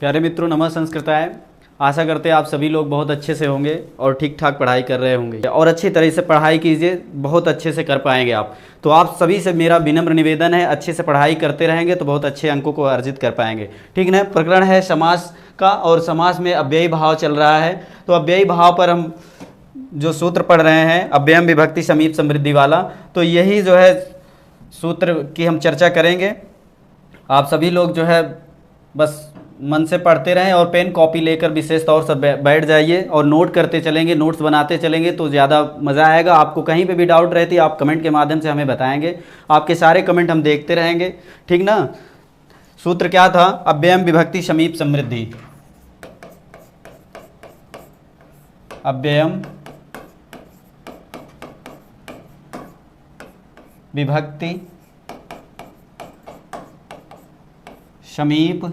प्यारे मित्रों, नमः संस्कृताय। आशा करते हैं आप सभी लोग बहुत अच्छे से होंगे और ठीक ठाक पढ़ाई कर रहे होंगे और अच्छी तरह से पढ़ाई कीजिए, बहुत अच्छे से कर पाएंगे आप। तो आप सभी से मेरा विनम्र निवेदन है, अच्छे से पढ़ाई करते रहेंगे तो बहुत अच्छे अंकों को अर्जित कर पाएंगे। ठीक ना। प्रकरण है समास का और समास में अव्ययी भाव चल रहा है। तो अव्ययी भाव पर हम जो सूत्र पढ़ रहे हैं, अव्ययम विभक्ति समीप समृद्धि वाला, तो यही जो है सूत्र की हम चर्चा करेंगे। आप सभी लोग जो है बस मन से पढ़ते रहें और पेन कॉपी लेकर विशेष तौर से बैठ जाइए और नोट करते चलेंगे, नोट्स बनाते चलेंगे तो ज़्यादा मज़ा आएगा। आपको कहीं पे भी डाउट रहती है आप कमेंट के माध्यम से हमें बताएंगे, आपके सारे कमेंट हम देखते रहेंगे। ठीक ना। सूत्र क्या था? अव्ययम विभक्ति समीप समृद्धि। अव्ययम विभक्ति समीप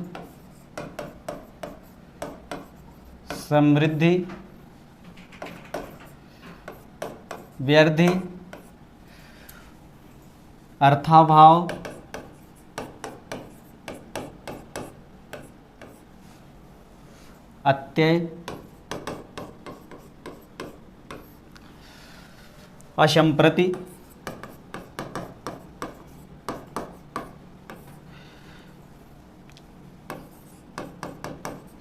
समृद्धि व्यर्धि अर्थाभाव अत्यय असंप्रति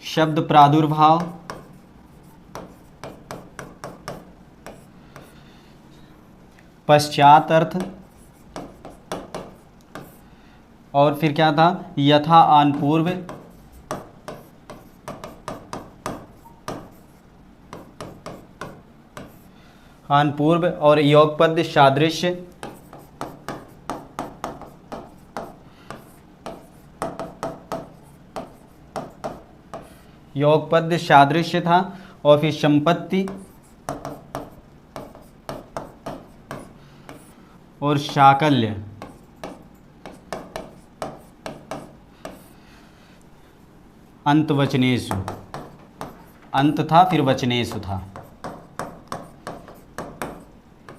शब्द प्रादुर्भाव पश्चात अर्थ और फिर क्या था? यथा आन पूर्व आन पूर्व और योगपद सादृश्य योगपद सादृश्य था और फिर संपत्ति और साकल्य अंत वचनेषु, अंत था फिर वचनेषु था।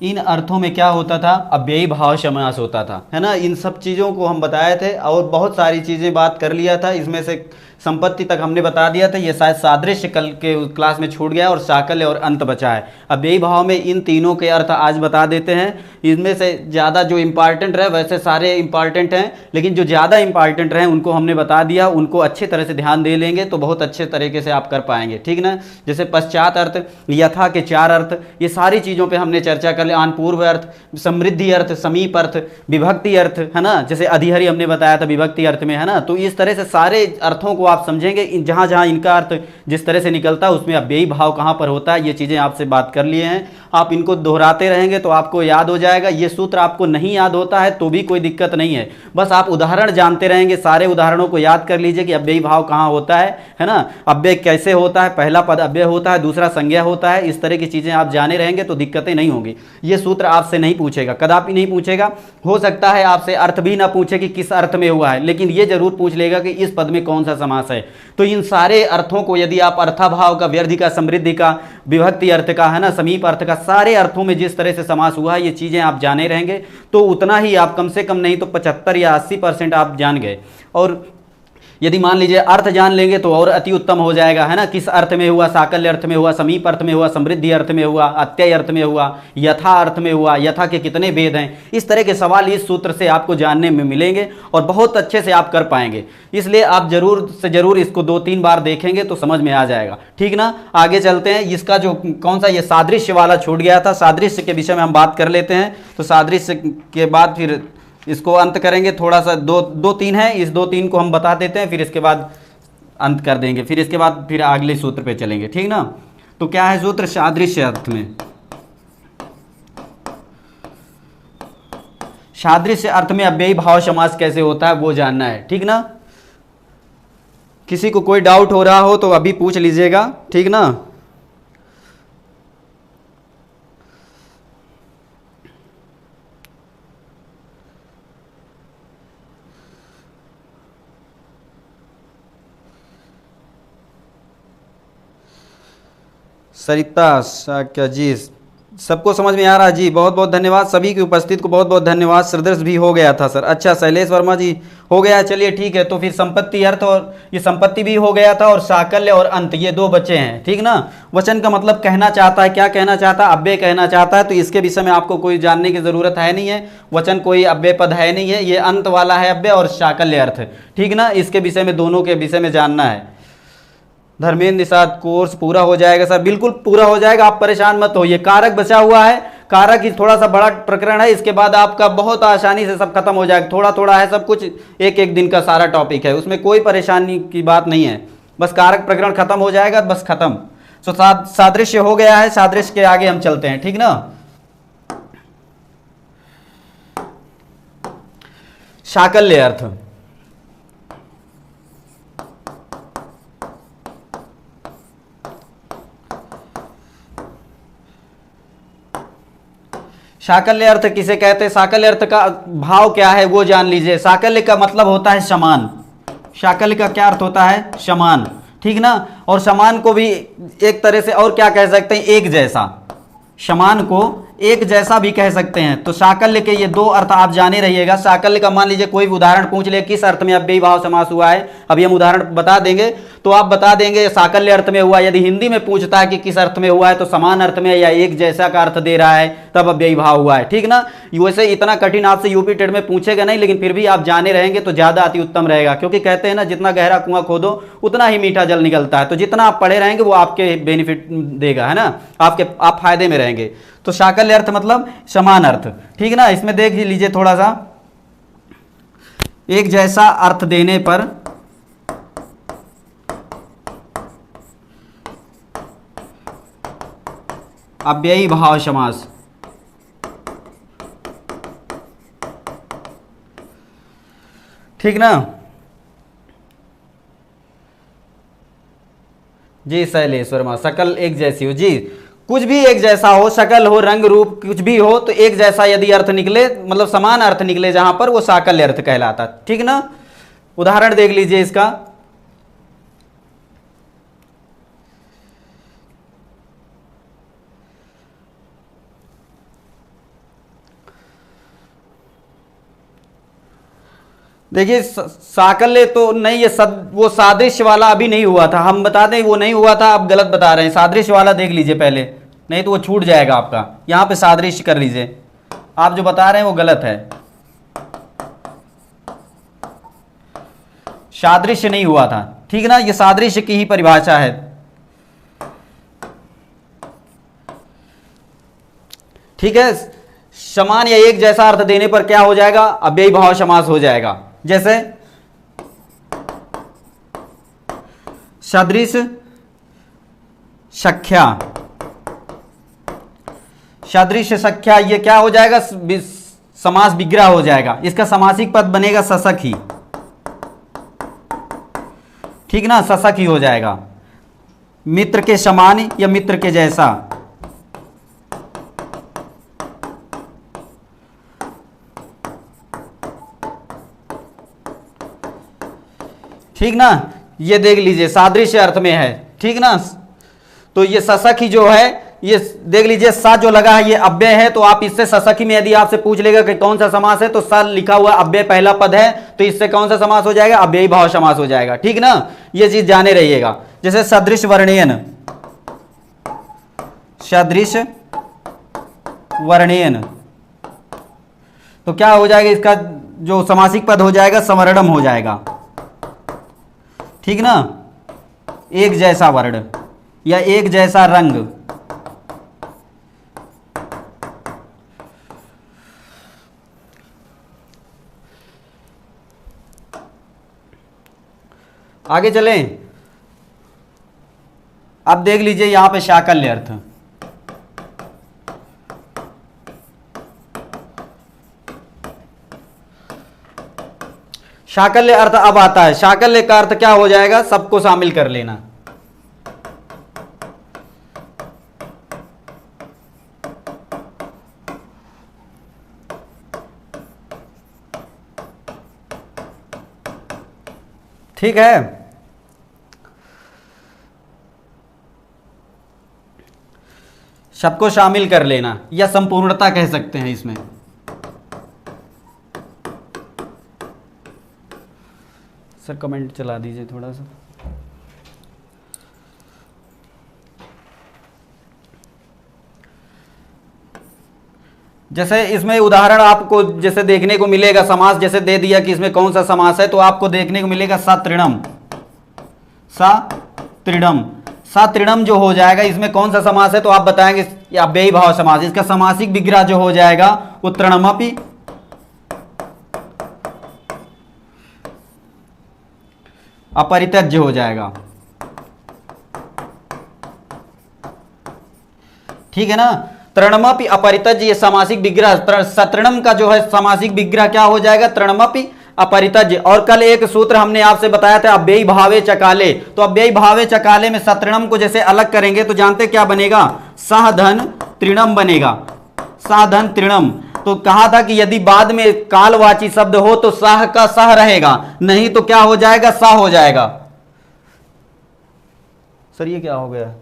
इन अर्थों में क्या होता था? अव्ययी भाव समास होता था, है ना। इन सब चीज़ों को हम बताए थे और बहुत सारी चीज़ें बात कर लिया था। इसमें से संपत्ति तक हमने बता दिया था, ये शायद सादृश्य कल के क्लास में छूट गया और साकल्य और अंत बचा है। अव्ययी भाव में इन तीनों के अर्थ आज बता देते हैं। इनमें से ज़्यादा जो इम्पॉर्टेंट रहे, वैसे सारे इम्पॉर्टेंट हैं लेकिन जो ज़्यादा इम्पॉर्टेंट रहे उनको हमने बता दिया, उनको अच्छे तरह से ध्यान दे लेंगे तो बहुत अच्छे तरीके से आप कर पाएंगे। ठीक ना। जैसे पश्चात अर्थ, यथा के 4 अर्थ, ये सारी चीज़ों पर हमने चर्चा कर लिया। आन पूर्व अर्थ, समृद्धि अर्थ, समीप अर्थ, विभक्ति अर्थ, है ना। जैसे अधिहरि हमने बताया था विभक्ति अर्थ में, है ना। तो इस तरह से सारे अर्थों को आप समझेंगे, जहाँ जहाँ इनका अर्थ जिस तरह से निकलता है उसमें अव्ययी भाव कहाँ पर होता है, ये चीज़ें आपसे बात कर लिए हैं। आप इनको दोहराते रहेंगे तो आपको याद हो जाएगा। ये सूत्र आपको नहीं याद होता है तो भी कोई दिक्कत नहीं है, बस आप उदाहरण जानते रहेंगे। सारे उदाहरणों को याद कर लीजिए कि अव्ययी भाव कहाँ होता है ना। अव्यय कैसे होता है, पहला पद अव्यय होता है, दूसरा संज्ञा होता है। इस तरह की चीज़ें आप जाने रहेंगे तो दिक्कतें नहीं होंगी। ये सूत्र आपसे नहीं पूछेगा, कदापि नहीं पूछेगा। हो सकता है आपसे अर्थ भी ना पूछे कि किस अर्थ में हुआ है, लेकिन ये जरूर पूछ लेगा कि इस पद में कौन सा समास है। तो इन सारे अर्थों को यदि आप अर्थाभाव का, व्यर्धि का, समृद्धि का, विभक्ति अर्थ का, है ना, समीप अर्थ का, सारे अर्थों में जिस तरह से समास हुआ है ये चीज़ें आप जाने रहेंगे तो उतना ही आप कम से कम नहीं तो 75 या 80% आप जान गए। और यदि मान लीजिए अर्थ जान लेंगे तो और अति उत्तम हो जाएगा, है ना। किस अर्थ में हुआ, साकल्य अर्थ में हुआ, समीप अर्थ में हुआ, समृद्धि अर्थ में हुआ, अत्यय अर्थ में हुआ, यथा अर्थ में हुआ, यथा के कितने भेद हैं। इस तरह के सवाल इस सूत्र से आपको जानने में मिलेंगे और बहुत अच्छे से आप कर पाएंगे। इसलिए आप जरूर से जरूर इसको 2-3 बार देखेंगे तो समझ में आ जाएगा। ठीक ना। आगे चलते हैं। इसका जो कौन सा ये सादृश्य वाला छूट गया था, सादृश्य के विषय में हम बात कर लेते हैं। तो सादृश्य के बाद फिर इसको अंत करेंगे। थोड़ा सा 2-3 है, इस 2-3 को हम बता देते हैं, फिर इसके बाद अंत कर देंगे। फिर इसके बाद फिर अगले सूत्र पे चलेंगे। ठीक ना। तो क्या है सूत्र? सादृश्य अर्थ में, सादृश्य अर्थ में अव्ययी भाव समास कैसे होता है वो जानना है। ठीक ना। किसी को कोई डाउट हो रहा हो तो अभी पूछ लीजिएगा। ठीक ना। सरिता साक्याजीज सबको समझ में आ रहा है जी, बहुत बहुत धन्यवाद सभी की उपस्थित को, बहुत बहुत धन्यवाद। सदृश भी हो गया था सर, अच्छा शैलेश वर्मा जी हो गया, चलिए ठीक है। तो फिर संपत्ति अर्थ, और ये संपत्ति भी हो गया था, और साकल्य और अंत ये दो बचे हैं, ठीक ना। वचन का मतलब कहना चाहता है, क्या कहना चाहता है, अव्यय कहना चाहता है। तो इसके विषय में आपको कोई जानने की जरूरत है नहीं है, वचन कोई अव्यय पद है नहीं है, ये अंत वाला है अव्यय और साकल्य अर्थ, ठीक ना। इसके विषय में, दोनों के विषय में जानना है। धर्मेंद्र निषाद कोर्स पूरा हो जाएगा सर, बिल्कुल पूरा हो जाएगा, आप परेशान मत होइए। कारक बचा हुआ है, कारक ही थोड़ा सा बड़ा प्रकरण है, इसके बाद आपका बहुत आसानी से सब खत्म हो जाएगा। थोड़ा थोड़ा है सब कुछ, एक एक दिन का सारा टॉपिक है, उसमें कोई परेशानी की बात नहीं है। बस कारक प्रकरण खत्म हो जाएगा, बस खत्म। तो सादृश्य हो गया है, सादृश्य के आगे हम चलते हैं, ठीक ना। साकल्य अर्थ, साकल्य अर्थ किसे कहते हैं, साकल्य अर्थ का भाव क्या है वो जान लीजिए। साकल्य का मतलब होता है समान, साकल्य का क्या अर्थ होता है, समान, ठीक ना। और समान को भी एक तरह से और क्या कह सकते हैं, एक जैसा, समान को एक जैसा भी कह सकते हैं। तो साकल्य के ये दो अर्थ आप जाने रहिएगा। साकल्य का मान लीजिए कोई भी उदाहरण पूछ ले, किस अर्थ में अव्ययी भाव समास हुआ है, अभी हम उदाहरण बता देंगे, तो आप बता देंगे साकल्य अर्थ में हुआ। यदि हिंदी में पूछता है कि किस अर्थ में हुआ है, तो समान अर्थ में या एक जैसा का अर्थ दे रहा है, तब अव्ययी भाव हुआ है, ठीक ना। वैसे इतना कठिन आपसे यूपी टेट में पूछेगा नहीं, लेकिन फिर भी आप जाने रहेंगे तो ज्यादा अति उत्तम रहेगा, क्योंकि कहते हैं ना, जितना गहरा कुआं खोदो उतना ही मीठा जल निकलता है। तो जितना आप पढ़े रहेंगे वो आपके बेनिफिट देगा, है ना, आप फायदे में रहेंगे। तो साकल्य अर्थ मतलब समान अर्थ, ठीक ना। इसमें देख लीजिए थोड़ा सा, एक जैसा अर्थ देने पर अव्ययी भाव समास, ठीक ना जी। शैलेश वर्मा, शकल एक जैसी हो जी, कुछ भी एक जैसा हो, शकल हो, रंग रूप कुछ भी हो, तो एक जैसा यदि अर्थ निकले, मतलब समान अर्थ निकले जहां पर, वो साकल्य अर्थ कहलाता, ठीक ना। उदाहरण देख लीजिए इसका, देखिए साकल्य तो नहीं, ये वो सादृश्य वाला अभी नहीं हुआ था, हम बता दें वो नहीं हुआ था, आप गलत बता रहे हैं। सादृश्य वाला देख लीजिए पहले, नहीं तो वो छूट जाएगा आपका। यहां पे सादृश्य कर लीजिए, आप जो बता रहे हैं वो गलत है, सादृश्य नहीं हुआ था, ठीक ना। ये सादृश्य की ही परिभाषा है, ठीक है। समान या एक जैसा अर्थ देने पर क्या हो जाएगा, अव्ययी भाव समास हो जाएगा। जैसे सदृश सख्या, सदृश सख्या, ये क्या हो जाएगा, समास विग्रह हो जाएगा। इसका समासिक पद बनेगा ससखी, ठीक ना, ससखी हो जाएगा। मित्र के समान या मित्र के जैसा, ठीक ना। ये देख लीजिए सादृश्य अर्थ में है, ठीक ना। तो ये ससखी जो है, ये देख लीजिए सा जो लगा है ये अव्यय है, तो आप इससे ससखी में यदि आपसे पूछ लेगा कि कौन सा समास है, तो सा लिखा हुआ अव्यय पहला पद है, तो इससे कौन सा समास हो जाएगा, अव्ययी भाव समास हो जाएगा, ठीक ना। ये चीज जाने रहिएगा। जैसे सदृश वर्णयन, सदृश वर्णयन, तो क्या हो जाएगा, इसका जो समासिक पद हो जाएगा समवर्णम हो जाएगा, ठीक ना। एक जैसा वर्ण या एक जैसा रंग, आगे चलें। अब देख लीजिए यहां पे साकल्य अर्थ, साकल्य अर्थ अब आता है। साकल्य का अर्थ क्या हो जाएगा, सबको शामिल कर लेना, ठीक है। सबको शामिल कर लेना या संपूर्णता कह सकते हैं इसमें। सर कमेंट चला दीजिए थोड़ा सा। जैसे इसमें उदाहरण आपको जैसे देखने को मिलेगा, समास जैसे दे दिया कि इसमें कौन सा समास है, तो आपको देखने को मिलेगा सतृणम। सतृणम, सतृणम जो हो जाएगा इसमें कौन सा समास है, तो आप बताएंगे अव्ययी भाव समास। इसका समासिक विग्रह जो हो जाएगा वो तृणमपि अपरित्यज्य हो जाएगा। ठीक है ना, तृणमपि अपरित्यज्य ये सामासिक विग्रह। सतृणम का जो है सामासिक विग्रह क्या हो जाएगा, तृणमपि अपरित्यज्य। और कल एक सूत्र हमने आपसे बताया था अव्ययी भावे चकाले, तो अव्ययी भावे चकाले में सतृणम को जैसे अलग करेंगे तो जानते क्या बनेगा, सह धन तृणम बनेगा, सह धन तृणम। तो कहा था कि यदि बाद में कालवाची शब्द हो तो सह का सह रहेगा, नहीं तो क्या हो जाएगा, सा हो जाएगा। सर ये क्या हो गया,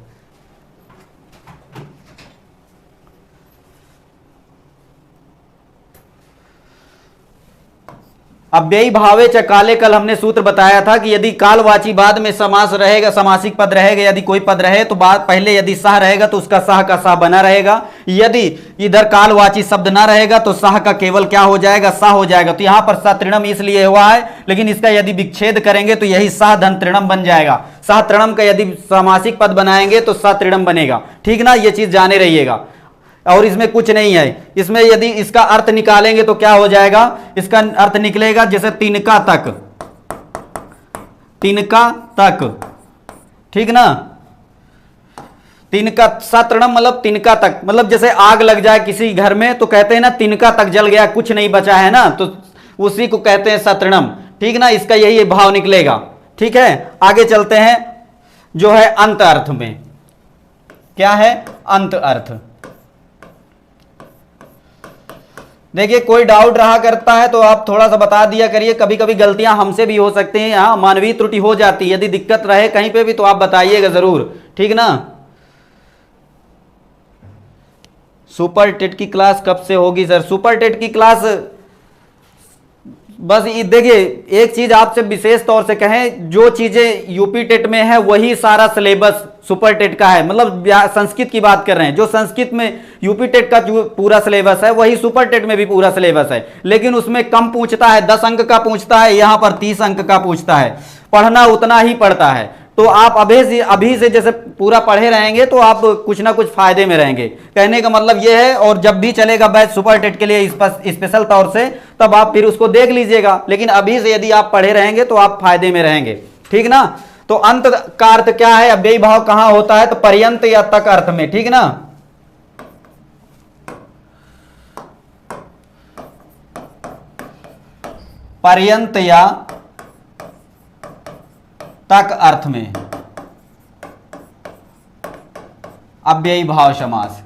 अव्ययी भावे चकाले कल हमने सूत्र बताया था कि यदि कालवाची बाद में समास रहेगा, समासिक पद रहेगा, यदि कोई पद रहे तो बाद पहले यदि सह रहेगा तो उसका सह का सह बना रहेगा, यदि इधर कालवाची शब्द ना रहेगा तो सह का केवल क्या हो जाएगा, सा हो जाएगा। तो यहां पर सतृणम इसलिए हुआ है, लेकिन इसका यदि विच्छेद करेंगे तो यही सह धन तृणम बन जाएगा। सह तृणम का यदि सामासिक पद बनाएंगे तो सतृणम बनेगा। ठीक ना, ये चीज जाने रहिएगा। और इसमें कुछ नहीं है, इसमें यदि इसका अर्थ निकालेंगे तो क्या हो जाएगा, इसका अर्थ निकलेगा जैसे तिनका तक, तिनका तक। ठीक ना, तिनका, सतृणम मतलब तिनका तक, मतलब जैसे आग लग जाए किसी घर में तो कहते हैं ना तिनका तक जल गया, कुछ नहीं बचा है ना, तो उसी को कहते हैं सतृणम। ठीक ना, इसका यही भाव निकलेगा। ठीक है, आगे चलते हैं जो है अंत अर्थ में। क्या है अंत अर्थ, देखिए कोई डाउट रहा करता है तो आप थोड़ा सा बता दिया करिए, कभी कभी गलतियां हमसे भी हो सकती हैं, यहाँ मानवीय त्रुटि हो जाती है। यदि दिक्कत रहे कहीं पे भी तो आप बताइएगा जरूर। ठीक ना, सुपर टेट की क्लास कब से होगी सर, सुपर टेट की क्लास बस देखिए एक चीज आपसे विशेष तौर से कहें, जो चीजें यूपी टेट में है वही सारा सिलेबस सुपर टेट का है। मतलब संस्कृत की बात कर रहे हैं, जो संस्कृत में यूपी टेट का जो पूरा सिलेबस है वही सुपर टेट में भी पूरा सिलेबस है, लेकिन उसमें कम पूछता है, 10 अंक का पूछता है, यहां पर 30 अंक का पूछता है। पढ़ना उतना ही पड़ता है, तो आप अभी से जैसे पूरा पढ़े रहेंगे तो आप कुछ ना कुछ फायदे में रहेंगे, कहने का मतलब ये है। और जब भी चलेगा बैच सुपर टेट के लिए स्पेशल तौर से, तब आप फिर उसको देख लीजिएगा, लेकिन अभी से यदि आप पढ़े रहेंगे तो आप फायदे में रहेंगे। ठीक ना, तो अंत का अर्थ क्या है, अव्ययी भाव कहां होता है, तो पर्यंत या तक अर्थ में। ठीक ना, पर्यंत या तक अर्थ में अव्ययी भाव समास।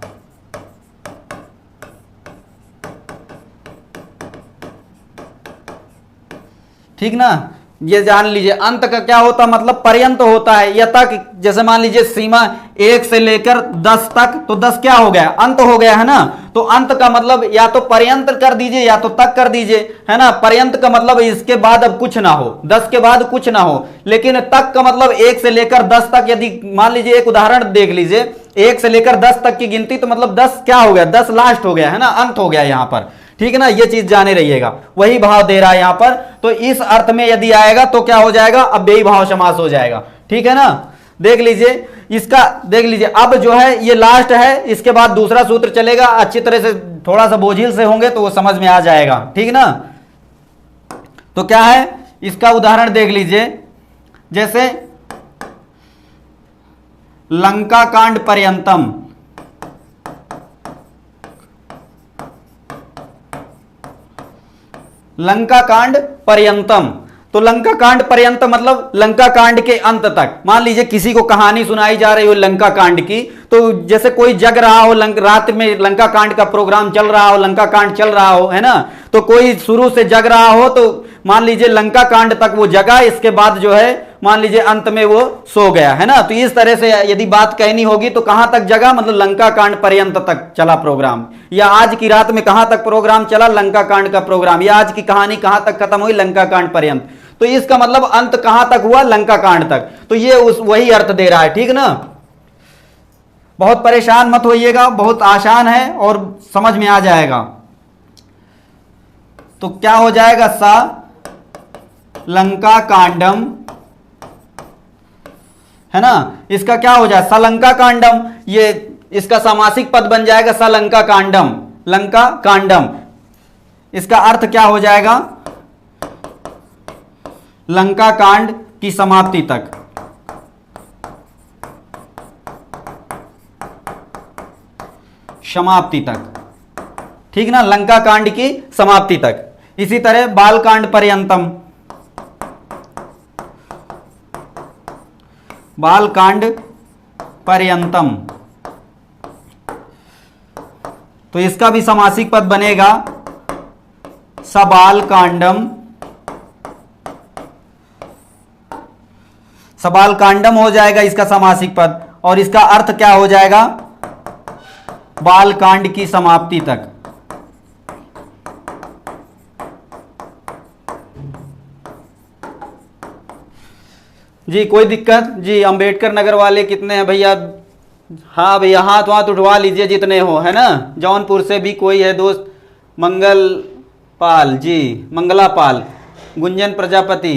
ठीक ना, ये जान लीजिए अंत का क्या होता है, मतलब पर्यंत होता है या तक। जैसे मान लीजिए सीमा 1 से लेकर 10 तक, तो 10 क्या हो गया, अंत हो गया है ना। तो अंत का मतलब या तो पर्यंत कर दीजिए या तो तक कर दीजिए, है ना। पर्यंत का मतलब इसके बाद अब कुछ ना हो, 10 के बाद कुछ ना हो, लेकिन तक का मतलब 1 से लेकर 10 तक। यदि मान लीजिए एक उदाहरण देख लीजिए, 1 से लेकर 10 तक की गिनती, तो मतलब 10 क्या हो गया, 10 लास्ट हो गया है ना, अंत हो गया यहां पर। ठीक है ना, ये चीज जाने रहिएगा, वही भाव दे रहा है यहां पर। तो इस अर्थ में यदि आएगा तो क्या हो जाएगा, अव्ययी भाव समास हो जाएगा। ठीक है ना, देख लीजिए इसका, देख लीजिए अब जो है ये लास्ट है, इसके बाद दूसरा सूत्र चलेगा। अच्छी तरह से थोड़ा सा बोझिल से होंगे तो वो समझ में आ जाएगा। ठीक ना, तो क्या है इसका उदाहरण देख लीजिए, जैसे लंका कांड पर्यंतम, लंका कांड पर्यंतम। तो लंका कांड पर्यंत मतलब लंका कांड के अंत तक। मान लीजिए किसी को कहानी सुनाई जा रही हो लंका कांड की, तो जैसे कोई जग रहा हो, रात में लंका कांड का प्रोग्राम चल रहा हो, लंका कांड चल रहा हो, है ना, तो कोई शुरू से जग रहा हो तो मान लीजिए लंका कांड तक वो जगा, इसके बाद जो है मान लीजिए अंत में वो सो गया, है ना। तो इस तरह से यदि बात कहनी होगी तो कहां तक जगा, मतलब लंका कांड पर्यंत तक चला प्रोग्राम, या आज की रात में कहां तक प्रोग्राम चला, लंका कांड का प्रोग्राम, या आज की कहानी कहां तक खत्म हुई, लंका कांड पर्यंत। तो इसका मतलब अंत कहां तक हुआ, लंका कांड तक। तो ये वही अर्थ दे रहा है, ठीक ना। बहुत परेशान मत होइएगा, बहुत आसान है और समझ में आ जाएगा। तो क्या हो जाएगा, सा लंका कांडम, है ना। इसका क्या हो जाए, सलंका कांडम, ये इसका सामासिक पद बन जाएगा सलंका कांडम, लंका कांडम। इसका अर्थ क्या हो जाएगा, लंका कांड की समाप्ति तक। समाप्ति तक, ठीक ना, लंका कांड की समाप्ति तक। इसी तरह बाल कांड पर्यंतम, बाल कांड पर्यंतम, तो इसका भी समासिक पद बनेगा सबाल कांडम, सबाल कांडम हो जाएगा इसका समासिक पद, और इसका अर्थ क्या हो जाएगा, बाल कांड की समाप्ति तक। जी कोई दिक्कत जी, अंबेडकर नगर वाले कितने हैं भैया, हाँ भैया हाथ वाथ उठवा लीजिए जितने हो, है ना। जौनपुर से भी कोई है दोस्त, मंगल पाल जी, मंगला पाल, गुंजन प्रजापति,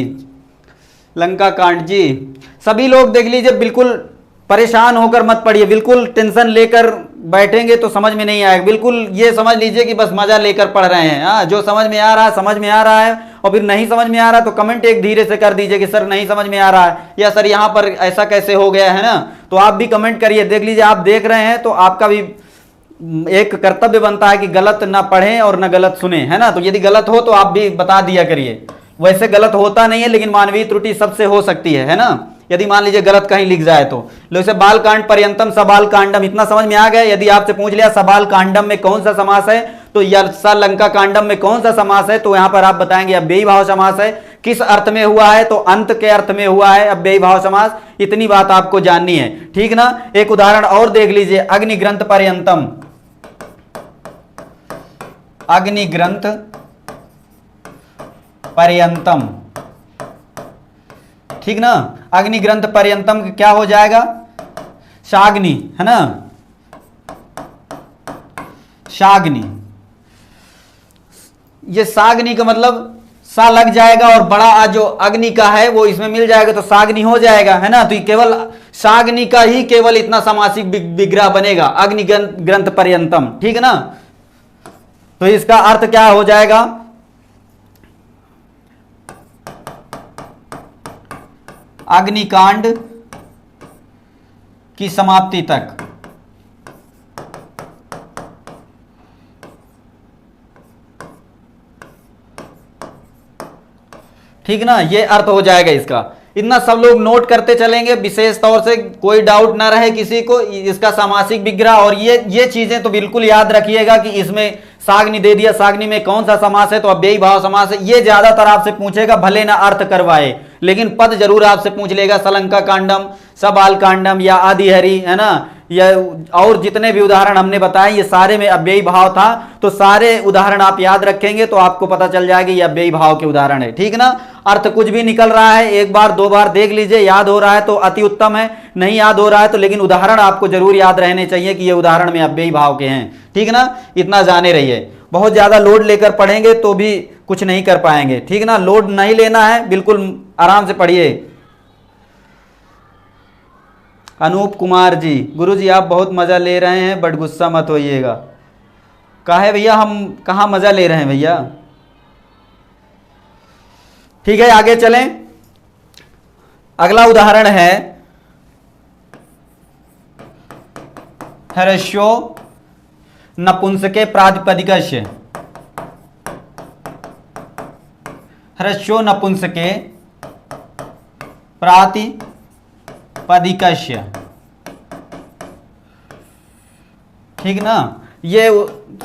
लंका कांड जी, सभी लोग देख लीजिए। बिल्कुल परेशान होकर मत पढ़िए, बिल्कुल टेंशन लेकर बैठेंगे तो समझ में नहीं आएगा। बिल्कुल ये समझ लीजिए कि बस मजा लेकर पढ़ रहे हैं। हाँ, जो समझ में आ रहा है समझ में आ रहा है, और फिर नहीं समझ में आ रहा तो कमेंट एक धीरे से कर दीजिए कि सर नहीं समझ में आ रहा है, या सर यहाँ पर ऐसा कैसे हो गया, है ना। तो आप भी कमेंट करिए, देख लीजिए आप देख रहे हैं तो आपका भी एक कर्तव्य बनता है कि गलत ना पढ़ें और ना गलत सुने, है ना। तो यदि गलत हो तो आप भी बता दिया करिए। वैसे गलत होता नहीं है, लेकिन मानवीय त्रुटि सबसे हो सकती है ना। यदि मान लीजिए गलत कहीं लिख जाए तो जैसे बाल कांड पर्यंतम सबाल कांडम, इतना समझ में आ गया। यदि आपसे पूछ लिया सबाल कांडम में कौन सा समास है, तो या लंका कांडम में कौन सा समास है, तो यहां पर आप बताएंगे अव्ययी भाव समास है। किस अर्थ में हुआ है, तो अंत के अर्थ में हुआ है अव्ययी भाव समास। इतनी बात आपको जाननी है, ठीक ना। एक उदाहरण और देख लीजिए, अग्निग्रंथ पर्यंतम, अग्निग्रंथ पर्यंतम, ठीक ना। अग्निग्रंथ पर्यंतम क्या हो जाएगा, शाग्नि, है ना, शाग्नि। ये साग्नि का मतलब सा लग जाएगा और बड़ा आ जो अग्नि का है वो इसमें मिल जाएगा तो साग्नि हो जाएगा, है ना। तो ये केवल साग्नि का ही केवल इतना सामासिक विग्रह बनेगा, अग्निग्रंथ पर्यंतम, ठीक है ना। तो इसका अर्थ क्या हो जाएगा, अग्निकांड की समाप्ति तक। ठीक ना, ये अर्थ हो जाएगा इसका। इतना सब लोग नोट करते चलेंगे, विशेष तौर से कोई डाउट ना रहे किसी को। इसका सामासिक विग्रह और ये चीजें तो बिल्कुल याद रखिएगा कि इसमें साग्नि दे दिया, साग्नि में कौन सा समास है, तो अव्ययी भाव समास है। ये ज्यादातर आपसे पूछेगा, भले ना अर्थ करवाए, लेकिन पद जरूर आपसे पूछ लेगा। सलंका कांडम, सबाल कांडम या आदिहरि, है ना, या और जितने भी उदाहरण हमने बताए ये सारे में अव्ययी भाव था। तो सारे उदाहरण आप याद रखेंगे तो आपको पता चल जाएगा ये अव्ययी भाव के उदाहरण है, ठीक ना। अर्थ कुछ भी निकल रहा है, एक बार दो बार देख लीजिए, याद हो रहा है तो अति उत्तम है, नहीं याद हो रहा है तो लेकिन उदाहरण आपको जरूर याद रहने चाहिए कि ये उदाहरण में अव्ययी भाव के हैं, ठीक ना। इतना जाने रहिए, बहुत ज्यादा लोड लेकर पढ़ेंगे तो भी कुछ नहीं कर पाएंगे, ठीक ना। लोड नहीं लेना है, बिल्कुल आराम से पढ़िए। अनूप कुमार जी, गुरुजी आप बहुत मजा ले रहे हैं बट गुस्सा मत होइएगा। काहे भैया, हम कहाँ मजा ले रहे हैं भैया। ठीक है, आगे चलें। अगला उदाहरण है ह्रस्वो नपुंसके प्रातिपदिकस्य। ह्रस्वो नपुंसके प्रातिपदिकस्य, ठीक ना। ये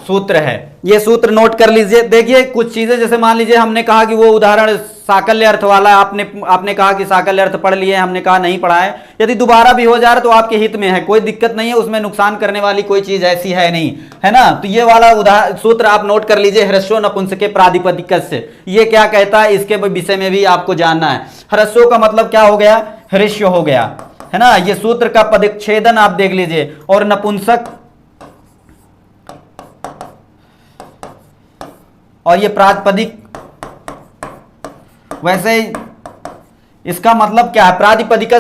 सूत्र है, ये सूत्र नोट कर लीजिए। देखिए कुछ चीजें, जैसे मान लीजिए हमने कहा कि वो उदाहरण साकल्य अर्थ वाला, आपने कहा कि साकल्य अर्थ पढ़ लिए, हमने कहा नहीं पढ़ा है। यदि दोबारा भी हो जा रहा तो आपके हित में है, कोई दिक्कत नहीं है, उसमें नुकसान करने वाली कोई चीज ऐसी है नहीं, है ना। तो ये वाला उदाहरण सूत्र आप नोट कर लीजिए, ह्रस्व नपुंसके प्रातिपदिकस्य, ये क्या कहता है इसके विषय में भी आपको जानना है। ह्रस्व का मतलब क्या हो गया, ह्रस्व हो गया, है ना। ये सूत्र का पदच्छेदन आप देख लीजिए। और नपुंसक और ये प्रातिपदिक, वैसे इसका मतलब क्या है, प्रातिपदिक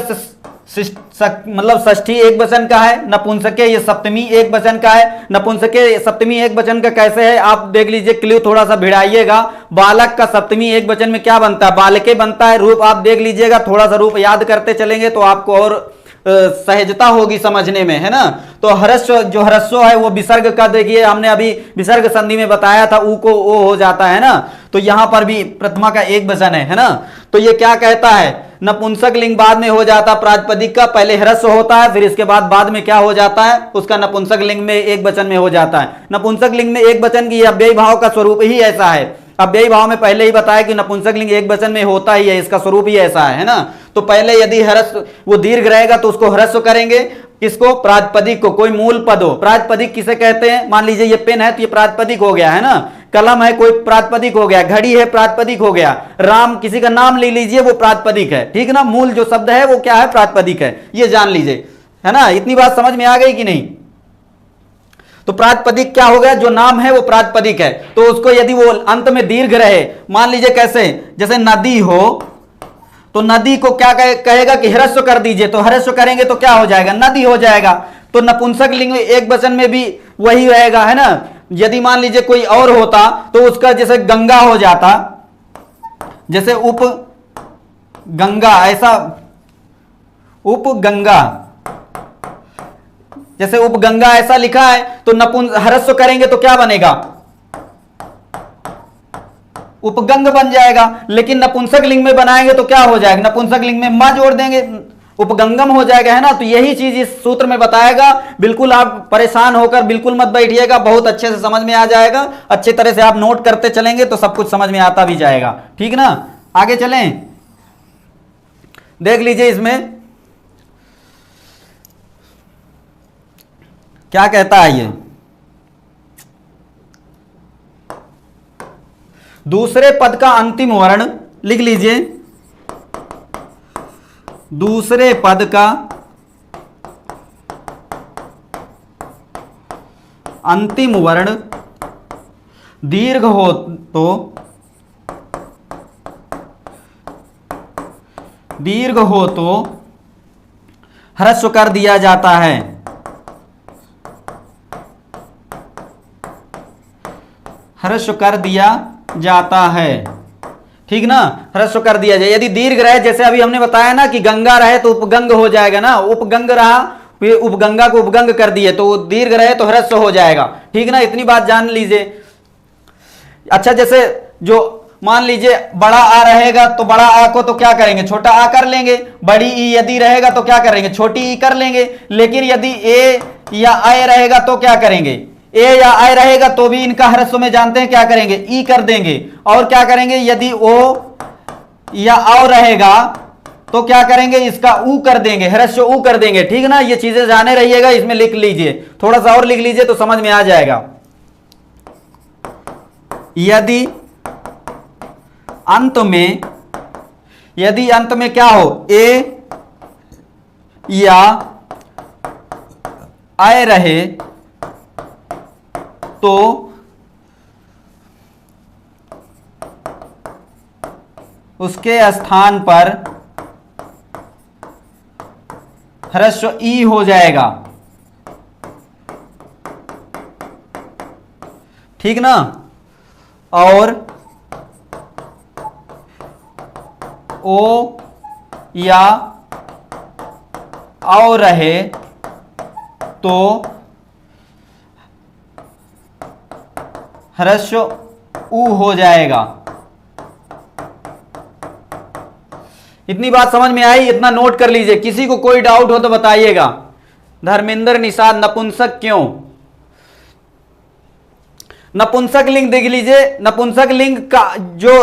मतलब षष्ठी एक वचन का है, नपुंसके ये सप्तमी एक वचन का है। नपुंसके सप्तमी एक वचन का कैसे है आप देख लीजिए, क्लियर थोड़ा सा भिड़ाइएगा। बालक का सप्तमी एक वचन में क्या बनता है, बालके बनता है। रूप आप देख लीजिएगा, थोड़ा सा रूप याद करते चलेंगे तो आपको और सहजता होगी समझने में, है ना। तो ह्रस्व, जो ह्रस्व है वो विसर्ग का, देखिए हमने अभी विसर्ग संधि में बताया था, ऊ को ओ हो जाता है ना। तो यहां पर भी प्रथमा का एक वचन है ना। तो ये क्या कहता है, नपुंसक लिंग बाद में हो जाता प्रातिपदिक का, पहले ह्रस्व होता है, फिर इसके बाद में क्या हो जाता है, उसका नपुंसक लिंग में एक वचन में हो जाता है। नपुंसक लिंग में एक वचन की अव्ययी भाव का स्वरूप ही ऐसा है। अव्ययी भाव में पहले ही बताया कि नपुंसक लिंग एक वचन में होता ही है, इसका स्वरूप ही ऐसा है ना। तो पहले यदि ह्रस्व वो दीर्घ रहेगा तो उसको ह्रस्व करेंगे, किसको, प्रातिपदिक को। कोई मूल पद हो, प्रातिपदिक किसे कहते हैं, मान लीजिए ये पेन है तो ये प्रातिपदिक हो गया, है ना। कलम है कोई प्रातिपदिक हो गया, घड़ी है प्रातिपदिक हो गया, राम किसी का नाम ले लीजिए वो प्रातिपदिक है, ठीक ना। मूल जो शब्द है वो क्या है, प्रातिपदिक है, ये जान लीजिए, है ना। इतनी बात समझ में आ गई कि नहीं। तो प्रातिपदिक क्या हो गया, जो नाम है वो प्रातिपदिक है। तो उसको यदि वो अंत में दीर्घ रहे, मान लीजिए कैसे, जैसे नदी हो तो नदी को क्या कहेगा कि ह्रस्व कर दीजिए, तो ह्रस्व करेंगे तो क्या हो जाएगा, नदी हो जाएगा। तो नपुंसक लिंग एक वचन में भी वही रहेगा, है ना। यदि मान लीजिए कोई और होता तो उसका जैसे गंगा हो जाता, जैसे उप गंगा, ऐसा उप गंगा, जैसे उपगंगा ऐसा लिखा है तो ह्रस्व करेंगे तो क्या बनेगा, उपगंग बन जाएगा। लेकिन नपुंसक लिंग में बनाएंगे तो क्या हो जाएगा, नपुंसक लिंग में मा जोड़ देंगे, उपगंगम हो जाएगा, है ना। तो यही चीज इस सूत्र में बताएगा। बिल्कुल आप परेशान होकर बिल्कुल मत बैठिएगा, बहुत अच्छे से समझ में आ जाएगा। अच्छे तरह से आप नोट करते चलेंगे तो सब कुछ समझ में आता भी जाएगा, ठीक ना। आगे चलें, देख लीजिए इसमें क्या कहता है। ये दूसरे पद का अंतिम वर्ण लिख लीजिए, दूसरे पद का अंतिम वर्ण दीर्घ हो तो ह्रस्व कर दिया जाता है, ह्रस्व कर दिया जाता है, ठीक ना। ह्रस्व कर दिया जाए, यदि दीर्घ रहे, जैसे अभी हमने बताया ना कि गंगा रहे तो उपगंग हो जाएगा ना, उपगंग रहा फिर उपगंगा को उपगंग कर दिए तो दीर्घ रहे तो ह्रस्व हो जाएगा, ठीक ना। इतनी बात जान लीजिए। अच्छा, जैसे जो मान लीजिए बड़ा आ रहेगा तो बड़ा आ को तो क्या करेंगे, छोटा आ कर लेंगे। बड़ी ई यदि रहेगा तो क्या करेंगे, छोटी ई कर लेंगे। लेकिन यदि ए या आय रहेगा तो क्या करेंगे, ए या आय रहेगा तो भी इनका ह्रस्व में जानते हैं क्या करेंगे, ई कर देंगे। और क्या करेंगे, यदि ओ या औ रहेगा तो क्या करेंगे, इसका ऊ कर देंगे, ह्रस्व ऊ कर देंगे, ठीक ना। ये चीजें जाने रहिएगा, इसमें लिख लीजिए, थोड़ा सा और लिख लीजिए तो समझ में आ जाएगा। यदि अंत में क्या हो, ए या आय रहे तो उसके स्थान पर ह्रस्व ई हो जाएगा, ठीक ना। और ओ या औ रहे तो ह्रस्व ऊ हो जाएगा। इतनी बात समझ में आई, इतना नोट कर लीजिए। किसी को कोई डाउट हो तो बताइएगा। धर्मेंद्र निषाद, नपुंसक क्यों, नपुंसक लिंग देख लीजिए, नपुंसक लिंग का जो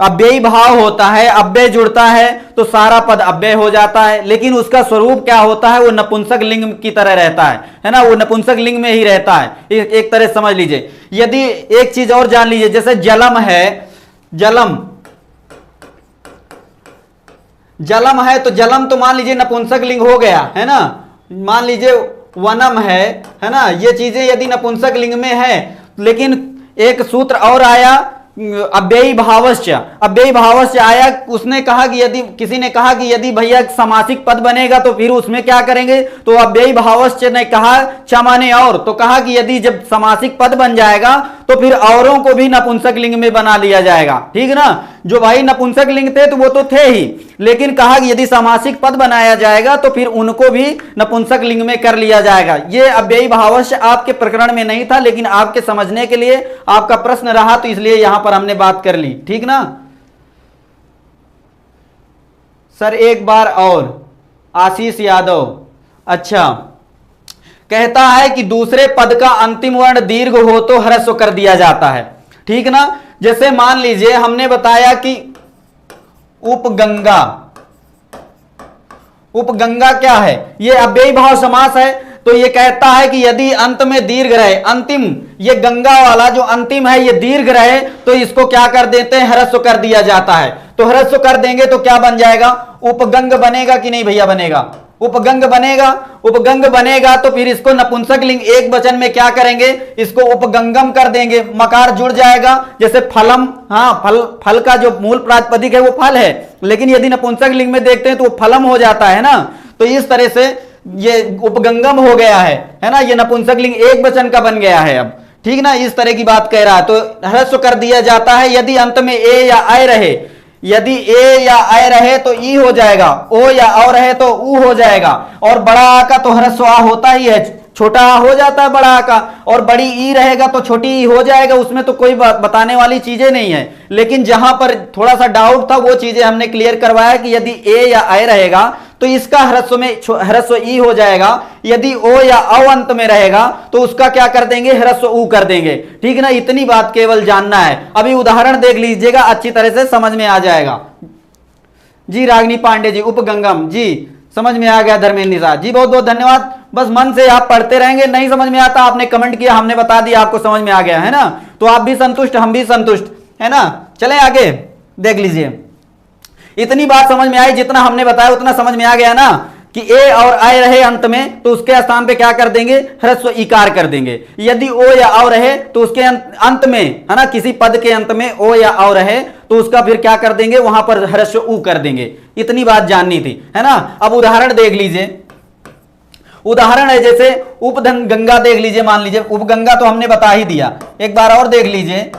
अव्ययी भाव होता है, अव्यय जुड़ता है तो सारा पद अव्यय हो जाता है, लेकिन उसका स्वरूप क्या होता है, वो नपुंसक लिंग की तरह रहता है ना, वो नपुंसक लिंग में ही रहता है। एक तरह समझ लीजिए। यदि एक चीज और जान लीजिए, जैसे जलम है, जलम जलम है तो जलम तो मान लीजिए नपुंसक लिंग हो गया है ना। मान लीजिए वनम है ना, ये चीजें यदि नपुंसक लिंग में है, लेकिन एक सूत्र और आया अव्ययी भावश्च, अव्ययी भावश्च आया, उसने कहा कि यदि किसी ने कहा कि यदि भैया समासिक पद बनेगा तो फिर उसमें क्या करेंगे, तो अव्ययी भावश्च ने कहा च माने और, तो कहा कि यदि जब समासिक पद बन जाएगा तो फिर औरों को भी नपुंसक लिंग में बना लिया जाएगा, ठीक ना। जो भाई नपुंसक लिंग थे तो वो तो थे ही, लेकिन कहा कि यदि समासिक पद बनाया जाएगा तो फिर उनको भी नपुंसक लिंग में कर लिया जाएगा। ये अव्ययी भावश्च आपके प्रकरण में नहीं था, लेकिन आपके समझने के लिए आपका प्रश्न रहा तो इसलिए यहां पर हमने बात कर ली, ठीक ना। सर एक बार और, आशीष यादव, अच्छा, कहता है कि दूसरे पद का अंतिम वर्ण दीर्घ हो तो ह्रस्व कर दिया जाता है, ठीक ना। जैसे मान लीजिए हमने बताया कि उपगंगा, उपगंगा क्या है, ये अव्ययी भाव समास है, तो ये कहता है कि यदि अंत में दीर्घ रहे, अंतिम, ये गंगा वाला जो अंतिम है ये दीर्घ रहे तो इसको क्या कर देते हैं, ह्रस्व कर दिया जाता है। तो ह्रस्व कर देंगे तो क्या बन जाएगा, उपगंग बनेगा कि नहीं भैया, बनेगा, उपगंग बनेगा। उपगंग बनेगा तो फिर इसको नपुंसक लिंग एक वचन में क्या करेंगे, इसको उपगंगम कर देंगे, मकार जुड़ जाएगा। जैसे फलम, हाँ, फल का जो मूल प्रातिपदिक है वो फल है, लेकिन यदि नपुंसक लिंग में देखते हैं तो वो फलम हो जाता है ना। तो इस तरह से ये उपगंगम हो गया है ना, ये नपुंसक लिंग एक वचन का बन गया है अब, ठीक ना। इस तरह की बात कह रहा है, तो ह्रस्व कर दिया जाता है यदि अंत में ए या आय रहे, यदि ए या आय रहे तो ई हो जाएगा, ओ या औ रहे तो ऊ हो जाएगा, और बड़ा आ का तो ह्रस्व आ होता ही है, छोटा आ हो जाता है बड़ा आ का, और बड़ी ई रहेगा तो छोटी ई हो जाएगा, उसमें तो कोई बताने वाली चीजें नहीं है। लेकिन जहां पर थोड़ा सा डाउट था वो चीजें हमने क्लियर करवाया कि यदि ए या आय रहेगा तो इसका ह्रस्व में ह्रस्व ई हो जाएगा, यदि ओ या औ अंत में रहेगा तो उसका क्या कर देंगे, ह्रस्व ऊ कर देंगे, ठीक ना। इतनी बात केवल जानना है। अभी उदाहरण देख लीजिएगा, अच्छी तरह से समझ में आ जाएगा। जी रागिनी पांडे जी, उपगंगम जी, समझ में आ गया। धर्मेंद्र निषाद जी, बहुत बहुत धन्यवाद। बस मन से आप पढ़ते रहेंगे, नहीं समझ में आता आपने कमेंट किया, हमने बता दिया, आपको समझ में आ गया है ना, तो आप भी संतुष्ट, हम भी संतुष्ट, है ना। चलें आगे, देख लीजिए। इतनी बात समझ में आई, जितना हमने बताया उतना समझ में आ गया ना, कि ए और आय रहे अंत में तो उसके स्थान पे क्या कर देंगे, ह्रस्व इकार कर देंगे। यदि ओ या औ रहे तो उसके अंत में, है ना, किसी पद के अंत में ओ या औ रहे तो उसका फिर क्या कर देंगे, वहां पर ह्रस्व ऊ कर देंगे। इतनी बात जाननी थी, है ना। अब उदाहरण देख लीजिए। उदाहरण है जैसे उपधन गंगा, देख लीजिए, मान लीजिए उपगंगा तो हमने बता ही दिया, एक बार और देख लीजिए।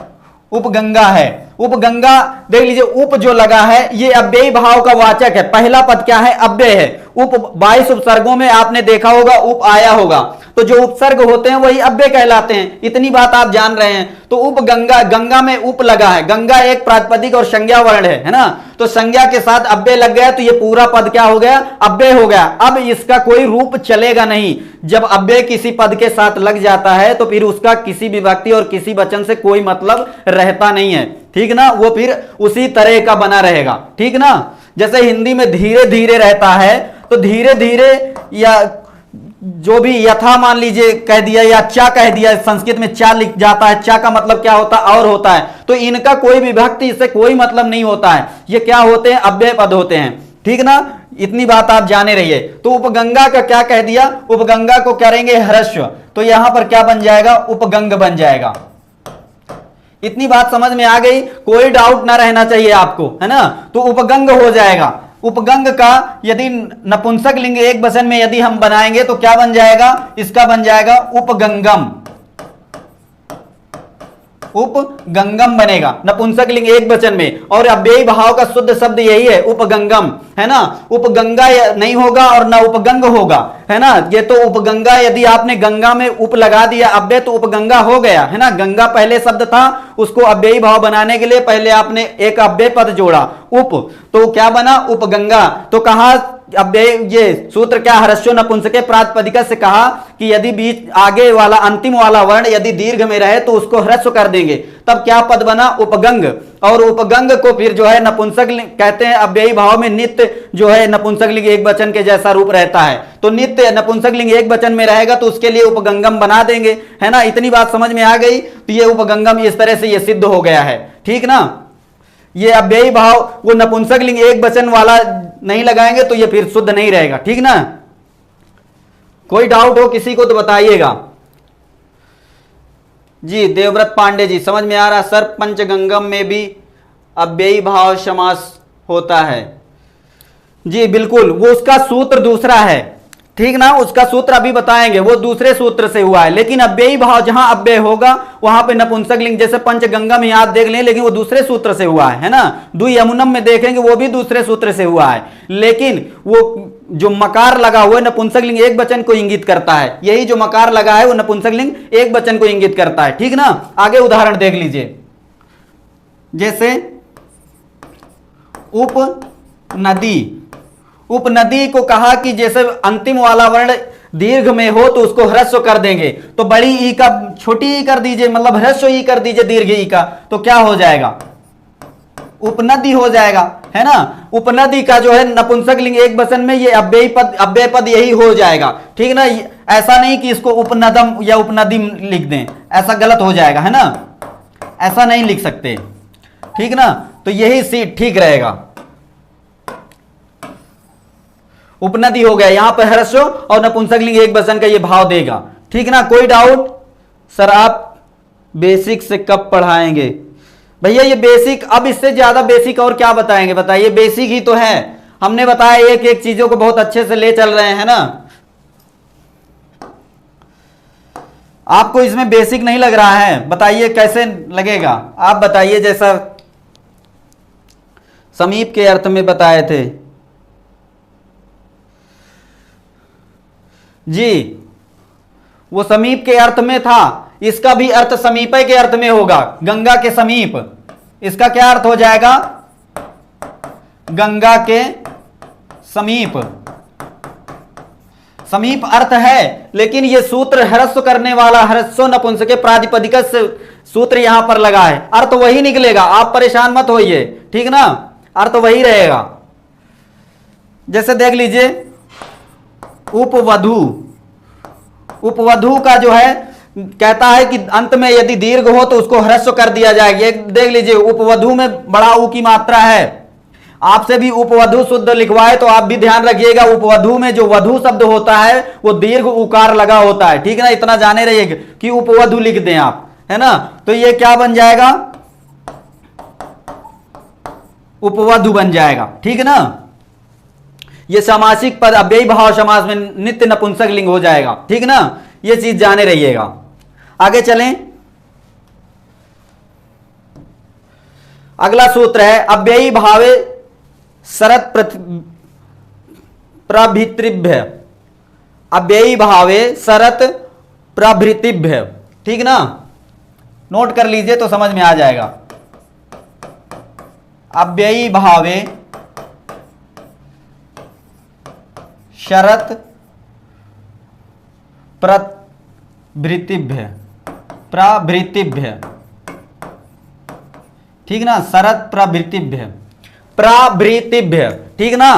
उपगंगा है, उपगंगा देख लीजिए, उप जो लगा है ये अव्ययी भाव का वाचक है, पहला पद क्या है, अव्यय है। उप 22 उपसर्गों में आपने देखा होगा उप आया होगा, तो जो उपसर्ग होते हैं वही अव्यय कहलाते हैं। इतनी बात आप जान रहे हैं। तो उपगंगा, गंगा में उप लगा है, गंगा एक प्रातिपदिक और संज्ञा वर्ण है ना, तो संज्ञा के साथ अव्यय लग गया तो ये पूरा पद क्या हो गया, अव्यय हो गया। अब इसका कोई रूप चलेगा नहीं। जब अव्यय किसी पद के साथ लग जाता है तो फिर उसका किसी विभक्ति और किसी वचन से कोई मतलब रहता नहीं है, ठीक ना, वो फिर उसी तरह का बना रहेगा, ठीक ना। जैसे हिंदी में धीरे धीरे रहता है, तो धीरे धीरे या जो भी यथा मान लीजिए कह दिया या चा कह दिया, संस्कृत में चा लिख जाता है, चा का मतलब क्या होता है, और होता है, तो इनका कोई विभक्ति इससे कोई मतलब नहीं होता है, ये क्या होते हैं, अव्यय पद होते हैं, ठीक ना। इतनी बात आप जाने रहिए। तो उपगंगा का क्या कह दिया, उपगंगा को करेंगे ह्रस्व, तो यहां पर क्या बन जाएगा, उपगंग बन जाएगा। इतनी बात समझ में आ गई, कोई डाउट ना रहना चाहिए आपको, है ना। तो उपगंग हो जाएगा। उपगंग का यदि नपुंसक लिंग एक वचन में यदि हम बनाएंगे तो क्या बन जाएगा, इसका बन जाएगा उपगंगम, उपगंगम बनेगा नपुंसक लिंग एक वचन में। और अव्ययी भाव का शुद्ध शब्द यही है, उपगंगम, है ना। उपगंगा नहीं होगा और ना उपगंग होगा, है ना। ये तो उपगंगा, यदि आपने गंगा में उप लगा दिया अव्यय तो उपगंगा हो गया, है ना। गंगा पहले शब्द था, उसको अव्ययी भाव बनाने के लिए पहले आपने एक अव्यय पद जोड़ा उप, तो क्या बना, उपगंगा। तो कहा अव्यय ये सूत्र क्या, ह्रस्व नपुंसके प्रातिपदिक से कहा कि यदि बीच आगे वाला अंतिम वाला वर्ण यदि दीर्घ में रहे तो उसको ह्रस्व कर देंगे, तब क्या पद बना, उपगंग। और उपगंग को फिर जो है नपुंसक लिंग कहते हैं। अव्ययी भाव में नित्य जो है नपुंसक लिंग एक वचन के जैसा रूप रहता है, तो नित्य नपुंसक लिंग एक वचन में रहेगा तो उसके लिए उपगंगम बना देंगे, है ना। इतनी बात समझ में आ गई, तो ये उपगंगम इस तरह से ये सिद्ध हो गया है, ठीक ना। ये अव्ययी भाव वो नपुंसक लिंग एक वचन वाला नहीं लगाएंगे तो ये फिर शुद्ध नहीं रहेगा, ठीक ना। कोई डाउट हो किसी को तो बताइएगा। जी देवव्रत पांडे जी, समझ में आ रहा सर, पंचगंगम में भी अव्ययी भाव समास होता है। जी बिल्कुल, वो उसका सूत्र दूसरा है, ठीक ना, उसका सूत्र अभी बताएंगे, वो दूसरे सूत्र से हुआ है। लेकिन अव्ययी भाव जहां अव्यय होगा वहां पे नपुंसक लिंग, जैसे पंचगंगम में याद देख लें, लेकिन वो दूसरे सूत्र से हुआ है ना। द्वियमुनम में देखेंगे वो भी दूसरे सूत्र से हुआ है, लेकिन वो जो मकार लगा हुआ है नपुंसक लिंग एक वचन को इंगित करता है। यही जो मकार लगा है वो नपुंसक लिंग एक वचन को इंगित करता है, ठीक ना। आगे उदाहरण देख लीजिए, जैसे उपनदी। उपनदी को कहा कि जैसे अंतिम वाला वर्ण दीर्घ में हो तो उसको ह्रस्व कर देंगे, तो बड़ी ई का छोटी ई कर दीजिए, मतलब ह्रस्व ई कर दीजिए दीर्घ ई का, तो क्या हो जाएगा, उपनदी हो जाएगा, है ना। उपनदी का जो है नपुंसक लिंग एक वचन में ये अव्यय पद यही हो जाएगा, ठीक ना। ऐसा नहीं कि इसको उपनदम या उपनदी लिख दें, ऐसा गलत हो जाएगा, है ना, ऐसा नहीं लिख सकते, ठीक ना। तो यही सीट ठीक रहेगा, उपनदी हो गया, यहां पर ह्रस्व और नपुंसक लिंग एक वचन का ये भाव देगा, ठीक ना। कोई डाउट सर, आप बेसिक से कब पढ़ाएंगे भैया, ये बेसिक, अब इससे ज्यादा बेसिक और क्या बताएंगे, बताइए, बेसिक ही तो है, हमने बताया एक एक चीजों को बहुत अच्छे से ले चल रहे हैं ना। आपको इसमें बेसिक नहीं लग रहा है, बताइए कैसे लगेगा, आप बताइए, जैसा समीप के अर्थ में बताए थे जी, वो समीप के अर्थ में था, इसका भी अर्थ समीपय के अर्थ में होगा, गंगा के समीप। इसका क्या अर्थ हो जाएगा, गंगा के समीप। समीप अर्थ है, लेकिन ये सूत्र ह्रस्व करने वाला ह्रस्व नपुंसक प्रातिपदिक से सूत्र यहां पर लगा है, अर्थ वही निकलेगा, आप परेशान मत होइए, ठीक ना, अर्थ वही रहेगा। जैसे देख लीजिए उपवधू। उपवधू का जो है कहता है कि अंत में यदि दीर्घ हो तो उसको ह्रस्व कर दिया जाएगा। देख लीजिए उपवधू में बड़ा ऊ की मात्रा है, आपसे भी उपवधू शुद्ध लिखवाए तो आप भी ध्यान रखिएगा, उपवधू में जो वधू शब्द होता है वो दीर्घ उकार लगा होता है, ठीक है ना, इतना जाने रहिएगा कि उपवधू लिख दें आप, है ना। तो ये क्या बन जाएगा, उपवधू बन जाएगा, ठीक है ना। ये सामासिक पद अव्ययी भाव समास में नित्य नपुंसक लिंग हो जाएगा, ठीक ना, ये चीज जाने रहिएगा। आगे चलें, अगला सूत्र है अव्ययी भावे शरत प्रभृतिभ्य। अव्ययी भावे शरत प्रभृतिभ्य, ठीक ना, नोट कर लीजिए तो समझ में आ जाएगा। अव्ययी भावे शरत प्रभृतिभ्य, प्रभृतिभ्य, ठीक ना, शरत प्रभृतिभ्य, प्रभृतिभ्य, ठीक ना,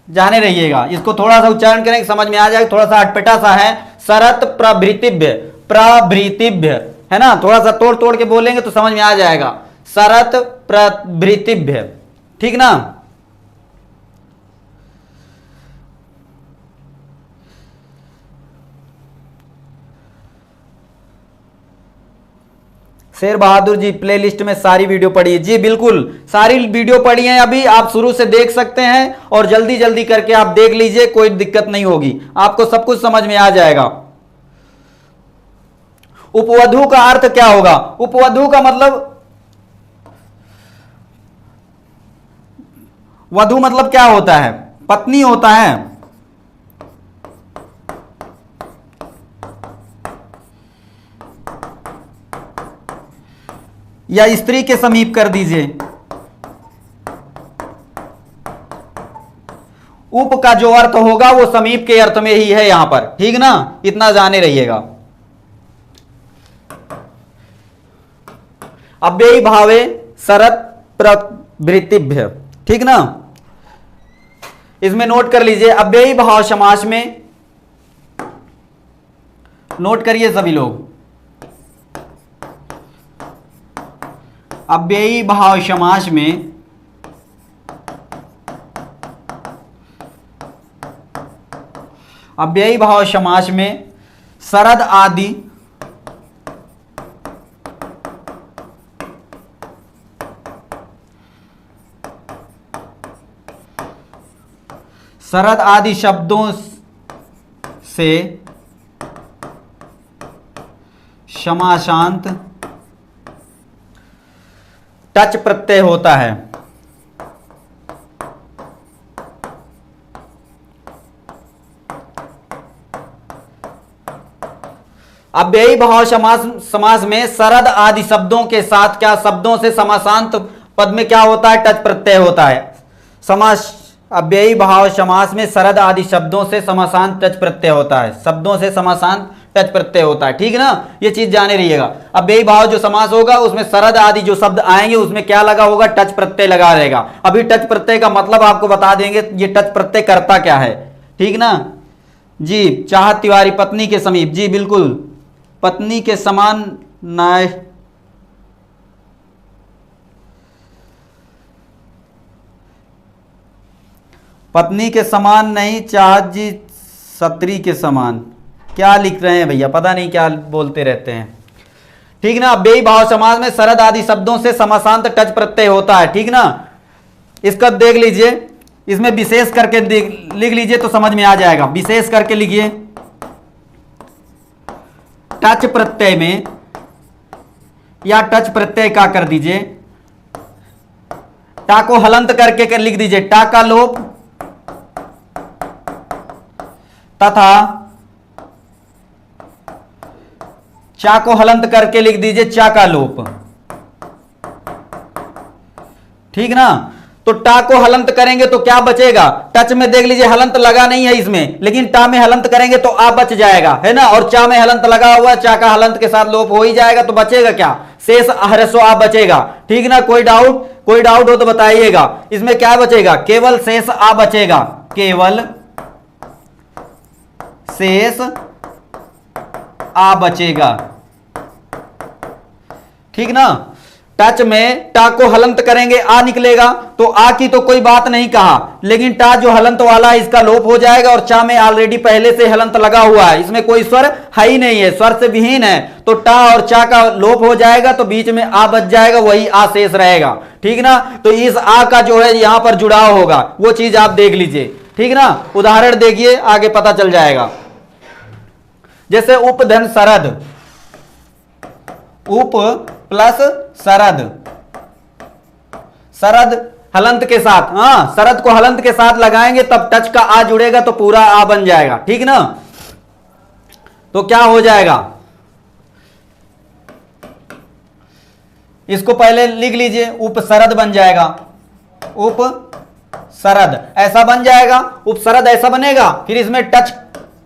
जाने रहिएगा, इसको थोड़ा सा उच्चारण करें समझ में आ जाएगा, थोड़ा सा अटपटा सा है, शरत प्रभृतिभ्य, प्रभृतिभ्य, है ना, थोड़ा सा तोड़ तोड़ के बोलेंगे तो समझ में आ जाएगा, शरत प्रभृतिभ्य, ठीक ना। शेर बहादुर जी प्लेलिस्ट में सारी वीडियो पढ़िए, जी बिल्कुल सारी वीडियो पढ़ी है, अभी आप शुरू से देख सकते हैं और जल्दी जल्दी करके आप देख लीजिए, कोई दिक्कत नहीं होगी, आपको सब कुछ समझ में आ जाएगा। उपवधू का अर्थ क्या होगा, उपवधू का मतलब, वधू मतलब क्या होता है, पत्नी होता है, या स्त्री के समीप कर दीजिए। उप का जो अर्थ होगा वो समीप के अर्थ में ही है यहां पर, ठीक ना, इतना जाने रहिएगा। अव्ययी भावे सरत प्रवृत्तिभ्य, ठीक ना, इसमें नोट कर लीजिए। अव्ययी भाव समास में नोट करिए सभी लोग, अव्ययी भाव समास में अव्ययी भाव समास में सरद आदि सरद आदि शब्दों से समासांत टच प्रत्यय होता है। अव्ययी भाव समास में सरद आदि शब्दों के साथ क्या, शब्दों से समासांत पद में क्या होता है, टच प्रत्यय होता है। समास अव्ययी भाव समास में सरद आदि शब्दों से समासांत टच प्रत्यय होता है, शब्दों से समासांत टच प्रत्यय होता है, ठीक ना, ये चीज जाने रहिएगा। अव्ययी भाव जो समास होगा उसमें सरद आदि जो शब्द आएंगे उसमें क्या लगा होगा, टच प्रत्यय लगा रहेगा। अभी टच प्रत्यय का मतलब आपको बता देंगे, ये टच प्रत्यय करता क्या है, ठीक ना जी। चाहत तिवारी, पत्नी के समीप, जी बिल्कुल, पत्नी के समान नाय, पत्नी के समान नहीं, चाहत जी सत्री के समान, क्या लिख रहे हैं भैया, पता नहीं क्या बोलते रहते हैं, ठीक ना। अव्ययी भाव समास में सरद आदि शब्दों से समासांत टच प्रत्यय होता है, ठीक ना। इसका देख लीजिए, इसमें विशेष करके लिख लीजिए तो समझ में आ जाएगा। विशेष करके लिखिए, टच प्रत्यय में या टच प्रत्यय का कर दीजिए, टा को हलंत करके लिख दीजिए, टा का लोप तथा चा को हलंत करके लिख दीजिए, चा का लोप, ठीक ना। तो टा को हलंत करेंगे तो क्या बचेगा, टच में देख लीजिए हलंत लगा नहीं है इसमें, लेकिन टा में हलंत करेंगे तो आ बच जाएगा, है ना। और चा में हलंत लगा हुआ, चा का हलंत के साथ लोप हो ही जाएगा, तो बचेगा क्या, शेष ह्रस्व आ बचेगा, ठीक ना। कोई डाउट हो तो बताइएगा। इसमें क्या बचेगा, केवल शेष आ बचेगा, केवल शेष आ बचेगा, ठीक ना। टच में टा को हलंत करेंगे आ निकलेगा, तो आ की तो कोई बात नहीं कहा, लेकिन टा जो हलंत वाला है इसका लोप हो जाएगा, और चा में ऑलरेडी पहले से हलंत लगा हुआ है, इसमें कोई स्वर है ही नहीं है, स्वर से विहीन है, तो टा और चा का लोप हो जाएगा, तो बीच में आ बच जाएगा, वही आ शेष रहेगा, ठीक ना। तो इस आ का जो है यहां पर जुड़ाव होगा, वो चीज आप देख लीजिए, ठीक ना। उदाहरण देखिए, आगे पता चल जाएगा। जैसे उपधन सरद, उप प्लस सरद, सरद हलंत के साथ, हाँ सरद को हलंत के साथ लगाएंगे तब टच का आ जुड़ेगा तो पूरा आ बन जाएगा, ठीक ना। तो क्या हो जाएगा, इसको पहले लिख लीजिए, उपसरद बन जाएगा, उपसरद ऐसा बन जाएगा, उपसरद ऐसा बनेगा। फिर इसमें टच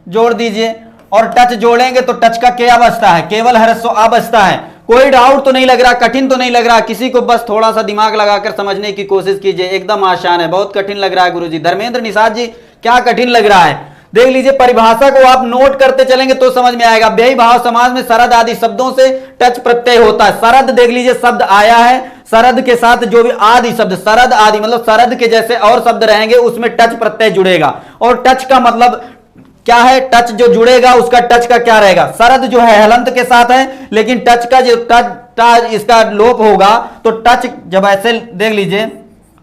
जोड़ दीजिए, और टच जोड़ेंगे तो टच का क्या बचता है, केवल ह्रस्व आ बचता है। कोई डाउट तो नहीं लग रहा, कठिन तो नहीं लग रहा किसी को, बस थोड़ा सा दिमाग लगाकर समझने की कोशिश कीजिए, एकदम आसान है। बहुत कठिन लग रहा है गुरुजी, धर्मेंद्र निषाद जी क्या कठिन लग रहा है, देख लीजिए। परिभाषा को आप नोट करते चलेंगे तो समझ में आएगा। अव्ययी भाव समास में सरद आदि शब्दों से टच प्रत्यय होता है। सरद देख लीजिए शब्द आया है, सरद के साथ जो भी आदि शब्द, सरद आदि मतलब सरद के जैसे और शब्द रहेंगे उसमें टच प्रत्यय जुड़ेगा। और टच का मतलब क्या है, टच जो जुड़ेगा उसका टच का क्या रहेगा, सरद जो है हलंत के साथ है, लेकिन टच का जो टच इसका लोप होगा, तो टच जब ऐसे देख लीजिए,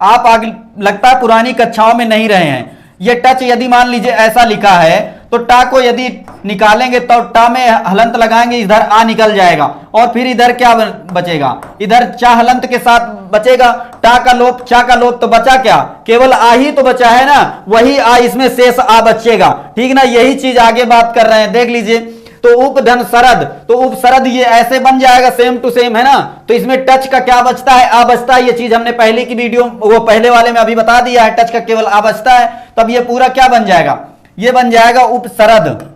आप आगे लगता है पुरानी कक्षाओं में नहीं रहे हैं। ये टच यदि मान लीजिए ऐसा लिखा है, तो टा को यदि निकालेंगे तो टा में हलंत लगाएंगे, इधर आ निकल जाएगा, और फिर इधर क्या बचेगा, इधर चा हलंत के साथ बचेगा, टा का लोप, चा का लोप, तो बचा क्या, केवल आ ही तो बचा है ना, वही आ, इसमें शेष आ बचेगा, ठीक ना। यही चीज आगे बात कर रहे हैं, देख लीजिए। तो उपधन सरद, तो उपसरद ये ऐसे बन जाएगा सेम टू सेम, है ना। तो इसमें टच का क्या बचता है, आ बचता है। ये चीज हमने पहले की वीडियो वो पहले वाले में अभी बता दिया है, टच का केवल आ बचता है। तब ये पूरा क्या बन जाएगा, ये बन जाएगा उपसरद,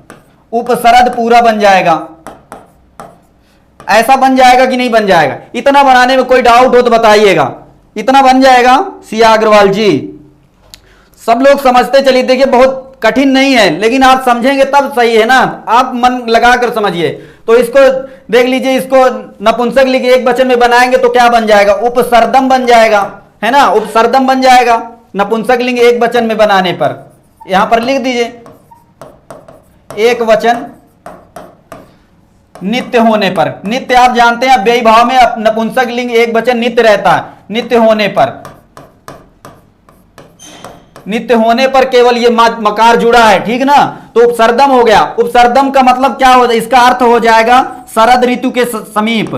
उपसरद पूरा बन जाएगा। ऐसा बन जाएगा कि नहीं बन जाएगा, इतना बनाने में कोई डाउट हो तो बताइएगा। इतना बन जाएगा सिया अग्रवाल जी, सब लोग समझते चलिए। देखिए बहुत कठिन नहीं है, लेकिन आप समझेंगे तब सही है ना, आप मन लगाकर समझिए। तो इसको देख लीजिए, इसको नपुंसक लिंग एक वचन में बनाएंगे तो क्या बन जाएगा, उपसर्दम बन जाएगा, है ना, उपसर्दम बन जाएगा नपुंसक लिंग एक वचन में बनाने पर। यहां पर लिख दीजिए एक वचन नित्य होने पर। नित्य आप जानते हैं अव्ययी भाव में नपुंसक लिंग एक वचन नित्य रहता है, नित्य होने पर, नित्य होने पर केवल ये मकार जुड़ा है, ठीक ना। तो उपसर्दम हो गया। उपसर्दम का मतलब क्या हो, इसका अर्थ हो जाएगा शरद ऋतु के समीप,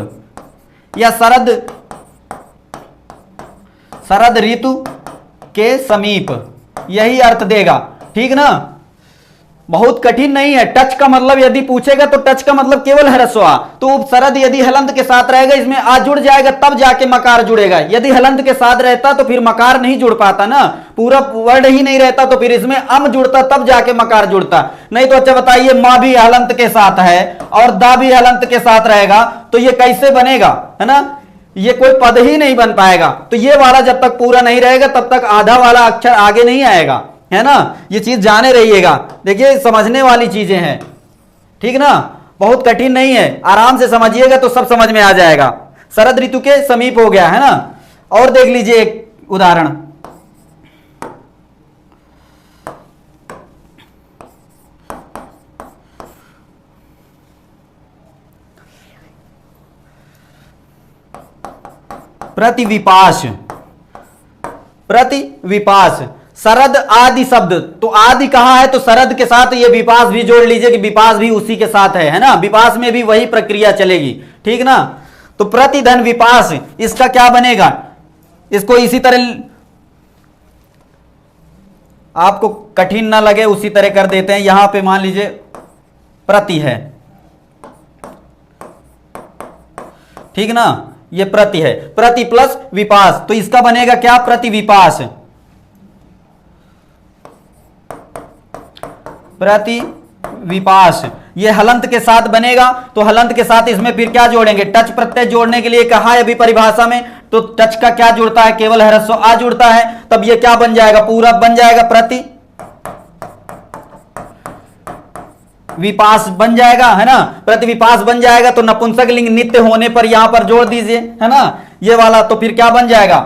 या शरद ऋतु के समीप, यही अर्थ देगा, ठीक ना। बहुत कठिन नहीं है। टच का मतलब यदि पूछेगा तो टच का मतलब केवल ह्रस्व, तो उपसरद यदि हलंत के साथ रहेगा, इसमें आ जुड़ जाएगा तब जाके मकार जुड़ेगा। यदि हलंत के साथ रहता तो फिर मकार नहीं जुड़ पाता ना, पूरा वर्ड ही नहीं रहता तो फिर इसमें अम जुड़ता तब जाके मकार जुड़ता। नहीं तो अच्छा बताइए, माँ भी हलंत के साथ है और दा भी हलंत के साथ रहेगा तो ये कैसे बनेगा, है ना, ये कोई पद ही नहीं बन पाएगा। तो ये वाला जब तक पूरा नहीं रहेगा तब तक आधा वाला अक्षर आगे नहीं आएगा, है ना। ये चीज जाने रहिएगा, देखिए समझने वाली चीजें हैं, ठीक ना, बहुत कठिन नहीं है। आराम से समझिएगा तो सब समझ में आ जाएगा। शरद ऋतु के समीप हो गया, है ना। और देख लीजिए एक उदाहरण, प्रतिविपाश, प्रतिविपाश, शरद आदि शब्द। तो आदि कहां है, तो शरद के साथ ये विपास भी जोड़ लीजिए कि विपास भी उसी के साथ है ना। विपास में भी वही प्रक्रिया चलेगी, ठीक ना। तो प्रतिधन विपास, इसका क्या बनेगा, इसको इसी तरह आपको कठिन ना लगे उसी तरह कर देते हैं। यहां पे मान लीजिए प्रति है, ठीक ना, ये प्रति है, प्रति प्लस विपास, तो इसका बनेगा क्या, प्रतिविपास, प्रतिविपास। ये हलंत के साथ बनेगा, तो हलंत के साथ इसमें फिर क्या जोड़ेंगे, टच प्रत्यय जोड़ने के लिए कहा है अभी परिभाषा में, तो टच का क्या जुड़ता है, केवल ह्रस्व आ जुड़ता है। तब ये क्या बन जाएगा, पूरा बन जाएगा प्रति विपास बन जाएगा, है ना। प्रतिविपास बन जाएगा तो नपुंसक लिंग नित्य होने पर यहां पर जोड़ दीजिए, है ना, ये वाला। तो फिर क्या बन जाएगा,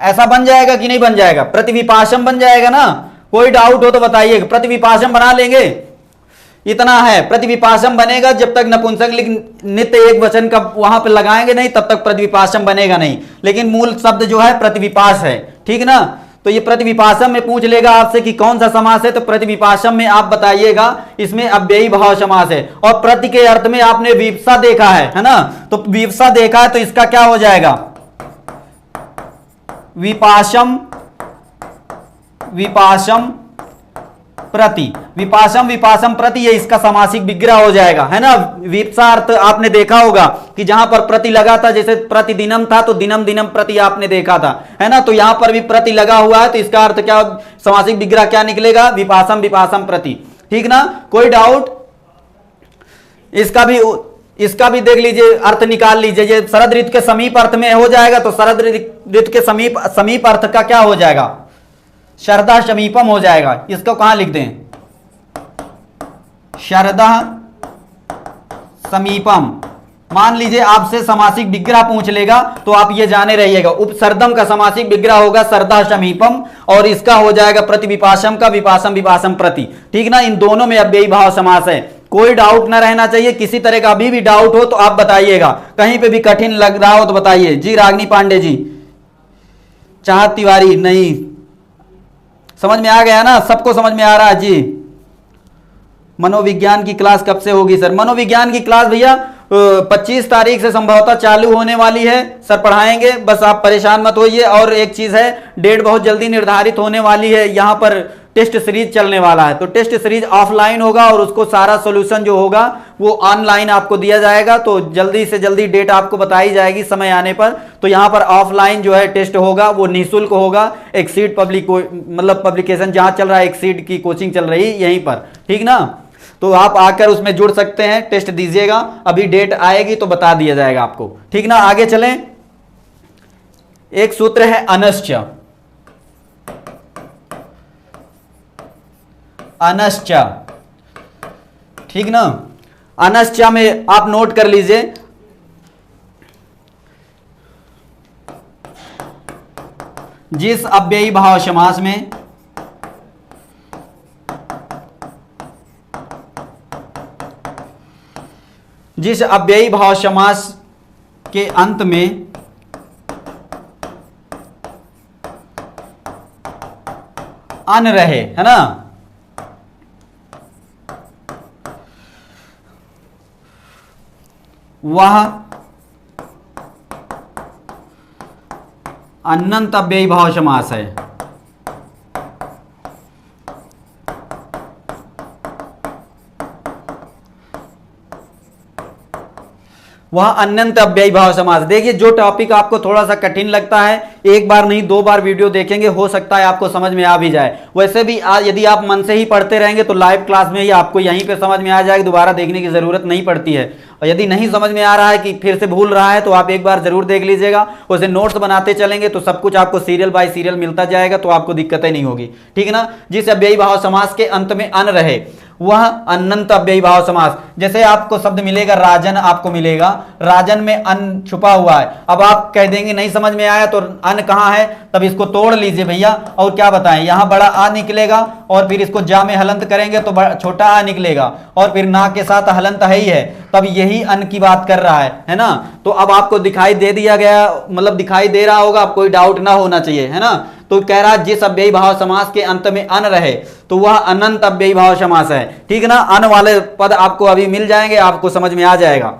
ऐसा बन जाएगा कि नहीं बन जाएगा, प्रतिविपाशम बन जाएगा ना। कोई डाउट हो तो बताइए, प्रतिविपाशम बना लेंगे, इतना है। प्रतिविपाशम बनेगा जब तक नपुंसक लिंग नित्य एक वचन का वहां पे लगाएंगे नहीं तब तक प्रतिविपाशम बनेगा नहीं, लेकिन मूल शब्द जो है प्रतिविपास है, ठीक ना। तो ये प्रतिविपाशम में पूछ लेगा आपसे कि कौन सा समास है, तो प्रतिविपाशम में आप बताइएगा इसमें अव्ययी भाव समास है। और प्रति के अर्थ में आपने विवसा देखा है ना, तो विवसा देखा है तो इसका क्या हो जाएगा, विपाशम, विपाशम प्रति, विपाशम विपाशम प्रति, ये इसका समासिक विग्रह हो जाएगा, है ना। विपसा अर्थ आपने देखा होगा कि जहां पर प्रति लगा था, जैसे प्रतिदिनम था तो दिनम दिनम प्रति आपने देखा था, है ना। तो यहां पर भी प्रति लगा हुआ है तो इसका अर्थ क्या, समासिक विग्रह क्या निकलेगा, विपाशम विपाशम प्रति, ठीक ना। कोई डाउट, इसका भी देख लीजिए, अर्थ निकाल लीजिए। ये शरद ऋतु के समीप अर्थ में हो जाएगा, तो शरद ऋतु के समीप अर्थ का क्या हो जाएगा, शरदा समीपम हो जाएगा। इसको कहां लिख दें, शरदा समीपम। मान लीजिए आपसे समासिक विग्रह पूछ लेगा तो आप ये जाने रहिएगा, उपसर्दम का समासिक विग्रह होगा शरदा समीपम, और इसका हो जाएगा प्रतिविपाशम का विपाशम विपाशम प्रति, ठीक ना। इन दोनों में अव्ययी भाव समास है, कोई डाउट ना रहना चाहिए। किसी तरह का अभी भी डाउट हो तो आप बताइएगा, कहीं पे भी कठिन लग रहा हो तो बताइए। जी रागिनी पांडे जी, चाहत तिवारी, नहीं समझ में आ गया ना, सबको समझ में आ रहा है जी। मनोविज्ञान की क्लास कब से होगी सर, मनोविज्ञान की क्लास भैया 25 तारीख से संभवतः चालू होने वाली है सर, पढ़ाएंगे, बस आप परेशान मत होइए। और एक चीज है, डेट बहुत जल्दी निर्धारित होने वाली है, यहाँ पर टेस्ट सीरीज चलने वाला है। तो टेस्ट सीरीज ऑफलाइन होगा और उसको सारा सॉल्यूशन जो होगा वो ऑनलाइन आपको दिया जाएगा। तो जल्दी से जल्दी डेट आपको बताई जाएगी समय आने पर। तो यहाँ पर ऑफलाइन जो है टेस्ट होगा वो निःशुल्क होगा। एक्सीड पब्लिक मतलब पब्लिकेशन जहाँ चल रहा है, एक्सीड की कोचिंग चल रही है यहीं पर, ठीक ना। तो आप आकर उसमें जुड़ सकते हैं, टेस्ट दीजिएगा, अभी डेट आएगी तो बता दिया जाएगा आपको, ठीक ना। आगे चलें। एक सूत्र है अनश्च। अनश्च, ठीक ना। अनश्च में आप नोट कर लीजिए, जिस अव्ययी भाव समास में जिस अव्ययी भाव समास के अंत में अन रहे, है ना, वह अनंत अव्ययी भाव समास है। वह अनंत अव्ययी भाव समास। देखिए जो टॉपिक आपको थोड़ा सा कठिन लगता है, एक बार नहीं 2 बार वीडियो देखेंगे, हो सकता है आपको समझ में आ भी जाए। वैसे भी यदि आप मन से ही पढ़ते रहेंगे तो लाइव क्लास में ही आपको यहीं पे समझ में आ जाएगा, दोबारा देखने की जरूरत नहीं पड़ती है। और यदि नहीं समझ में आ रहा है कि फिर से भूल रहा है तो आप एक बार जरूर देख लीजिएगा। उसे नोट्स बनाते चलेंगे तो सब कुछ आपको सीरियल बाय सीरियल मिलता जाएगा, तो आपको दिक्कतें नहीं होगी, ठीक है ना। जिस अव्ययी भाव समास के अंत में अन रहे वह अनंत अव्ययी भाव समास। जैसे आपको शब्द मिलेगा राजन, आपको मिलेगा राजन में अन छुपा हुआ है। अब आप कह देंगे नहीं समझ में आया तो अन कहाँ है, तब इसको तोड़ लीजिए भैया और क्या बताएं, यहां बड़ा आ निकलेगा और फिर इसको जा में हलंत करेंगे तो छोटा आ निकलेगा और फिर ना के साथ हलंत है ही है, तब यही अन की बात कर रहा है ना। तो अब आपको दिखाई दे दिया गया, मतलब दिखाई दे रहा होगा, आप कोई डाउट ना होना चाहिए, है ना। तो कह रहा जिस अव्ययी भाव समास के अंत में अन रहे तो वह अनंत अव्ययी भाव समास है, ठीक ना। अन वाले पद आपको अभी मिल जाएंगे, आपको समझ में आ जाएगा।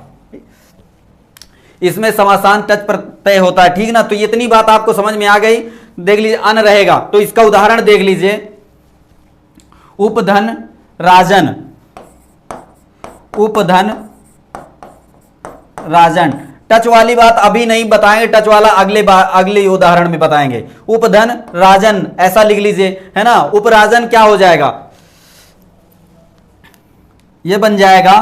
इसमें समासान तच प्रत्यय होता है, ठीक ना। तो इतनी बात आपको समझ में आ गई। देख लीजिए अन रहेगा तो इसका उदाहरण देख लीजिए, उपधन राजन, उपधन राजन। टच वाली बात अभी नहीं बताएंगे, टच वाला अगले उदाहरण में बताएंगे। उपधन राजन ऐसा लिख लीजिए, है ना। उपराजन क्या हो जाएगा, यह बन जाएगा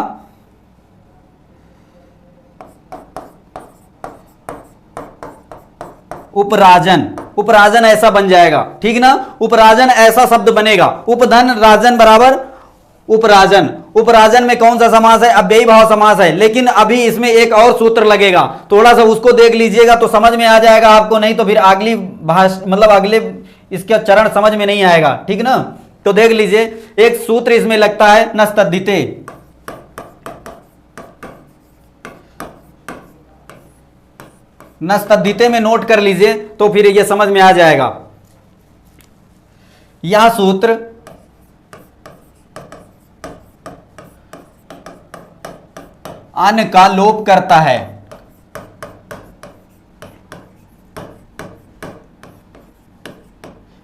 उपराजन। उपराजन ऐसा बन जाएगा, ठीक ना। उपराजन ऐसा शब्द बनेगा, उपधन राजन बराबर उपराजन। उपराजन में कौन सा समास है, अव्ययी भाव समास है। लेकिन अभी इसमें एक और सूत्र लगेगा, थोड़ा सा उसको देख लीजिएगा तो समझ में आ जाएगा आपको, नहीं तो फिर अगली मतलब अगले इसका चरण समझ में नहीं आएगा, ठीक ना। तो देख लीजिए एक सूत्र इसमें लगता है नस्तद्धिते। नस्तद्धिते में नोट कर लीजिए तो फिर ये समझ में आ जाएगा। यह सूत्र अन का लोप करता है।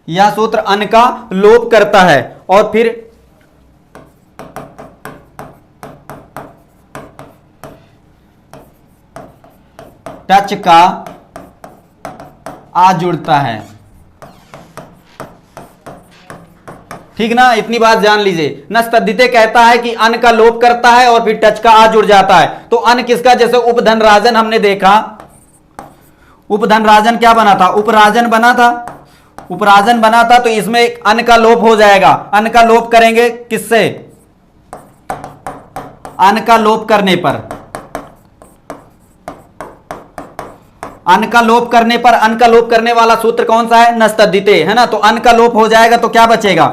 यह सूत्र अन का लोप करता है और फिर टच का आ जुड़ता है, ठीक ना। इतनी बात जान लीजिए। नस्तद्धिते कहता है कि अन का लोप करता है और फिर टच का आ जुड़ जाता है। तो अन किसका, जैसे उपधन राजन हमने देखा, उपधन राजन क्या बना था, उपराजन बना था। उपराजन बना था तो इसमें अन का लोप हो जाएगा। अन का लोप करेंगे किससे, अन का लोप करने पर, अन का लोप करने पर, अन का लोप करने वाला सूत्र कौन सा है, नस्तद्धिते, है ना। तो अन का लोप हो जाएगा तो क्या बचेगा,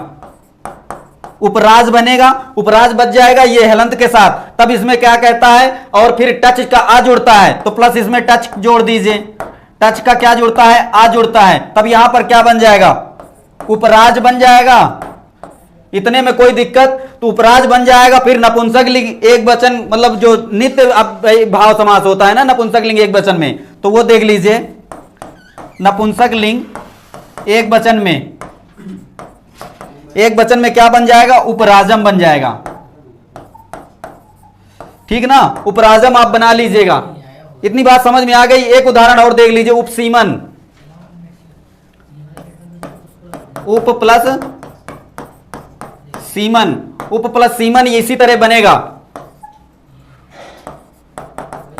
उपराज बनेगा। उपराज बच जाएगा ये हलंत के साथ। तब इसमें क्या कहता है, और फिर टच का आ जुड़ता है तो प्लस इसमें टच जोड़ दीजिए। टच का क्या जुड़ता है, आ जुड़ता है। तब यहां पर क्या बन जाएगा, उपराज बन जाएगा। इतने में कोई दिक्कत, तो उपराज बन जाएगा। फिर नपुंसक लिंग एक वचन, मतलब जो नित्य भाव समास होता है ना नपुंसक लिंग एक वचन में, तो वो देख लीजिए। नपुंसक लिंग एक वचन में एक वचन में क्या बन जाएगा, उपराजम बन जाएगा, ठीक ना, उपराजम आप बना लीजिएगा। इतनी बात समझ में आ गई। एक उदाहरण और देख लीजिए, उपसीमन, उप प्लस सीमन, उप प्लस सीमन ये इसी तरह बनेगा,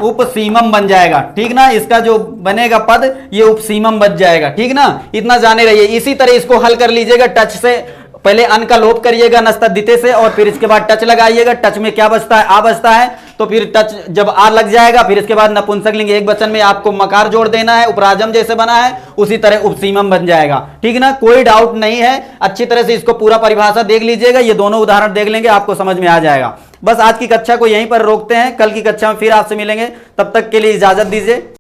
उपसीमम बन जाएगा, ठीक ना। इसका जो बनेगा पद ये उपसीमम बन जाएगा, ठीक ना। इतना जाने रहिए। इसी तरह इसको हल कर लीजिएगा टच से। पहले अन का लोप करिएगा नस्तद्धिते से और फिर इसके बाद टच लगाइएगा। टच में क्या बचता है, आ बचता है, तो फिर टच जब आ लग जाएगा फिर इसके बाद नपुंसकलिंग एक वचन में आपको मकार जोड़ देना है, उपराजम जैसे बना है उसी तरह उपसीमम बन जाएगा, ठीक ना। कोई डाउट नहीं है। अच्छी तरह से इसको पूरा परिभाषा देख लीजिएगा। ये दोनों उदाहरण देख लेंगे, आपको समझ में आ जाएगा। बस आज की कक्षा को यहीं पर रोकते हैं, कल की कक्षा में फिर आपसे मिलेंगे। तब तक के लिए इजाजत दीजिए।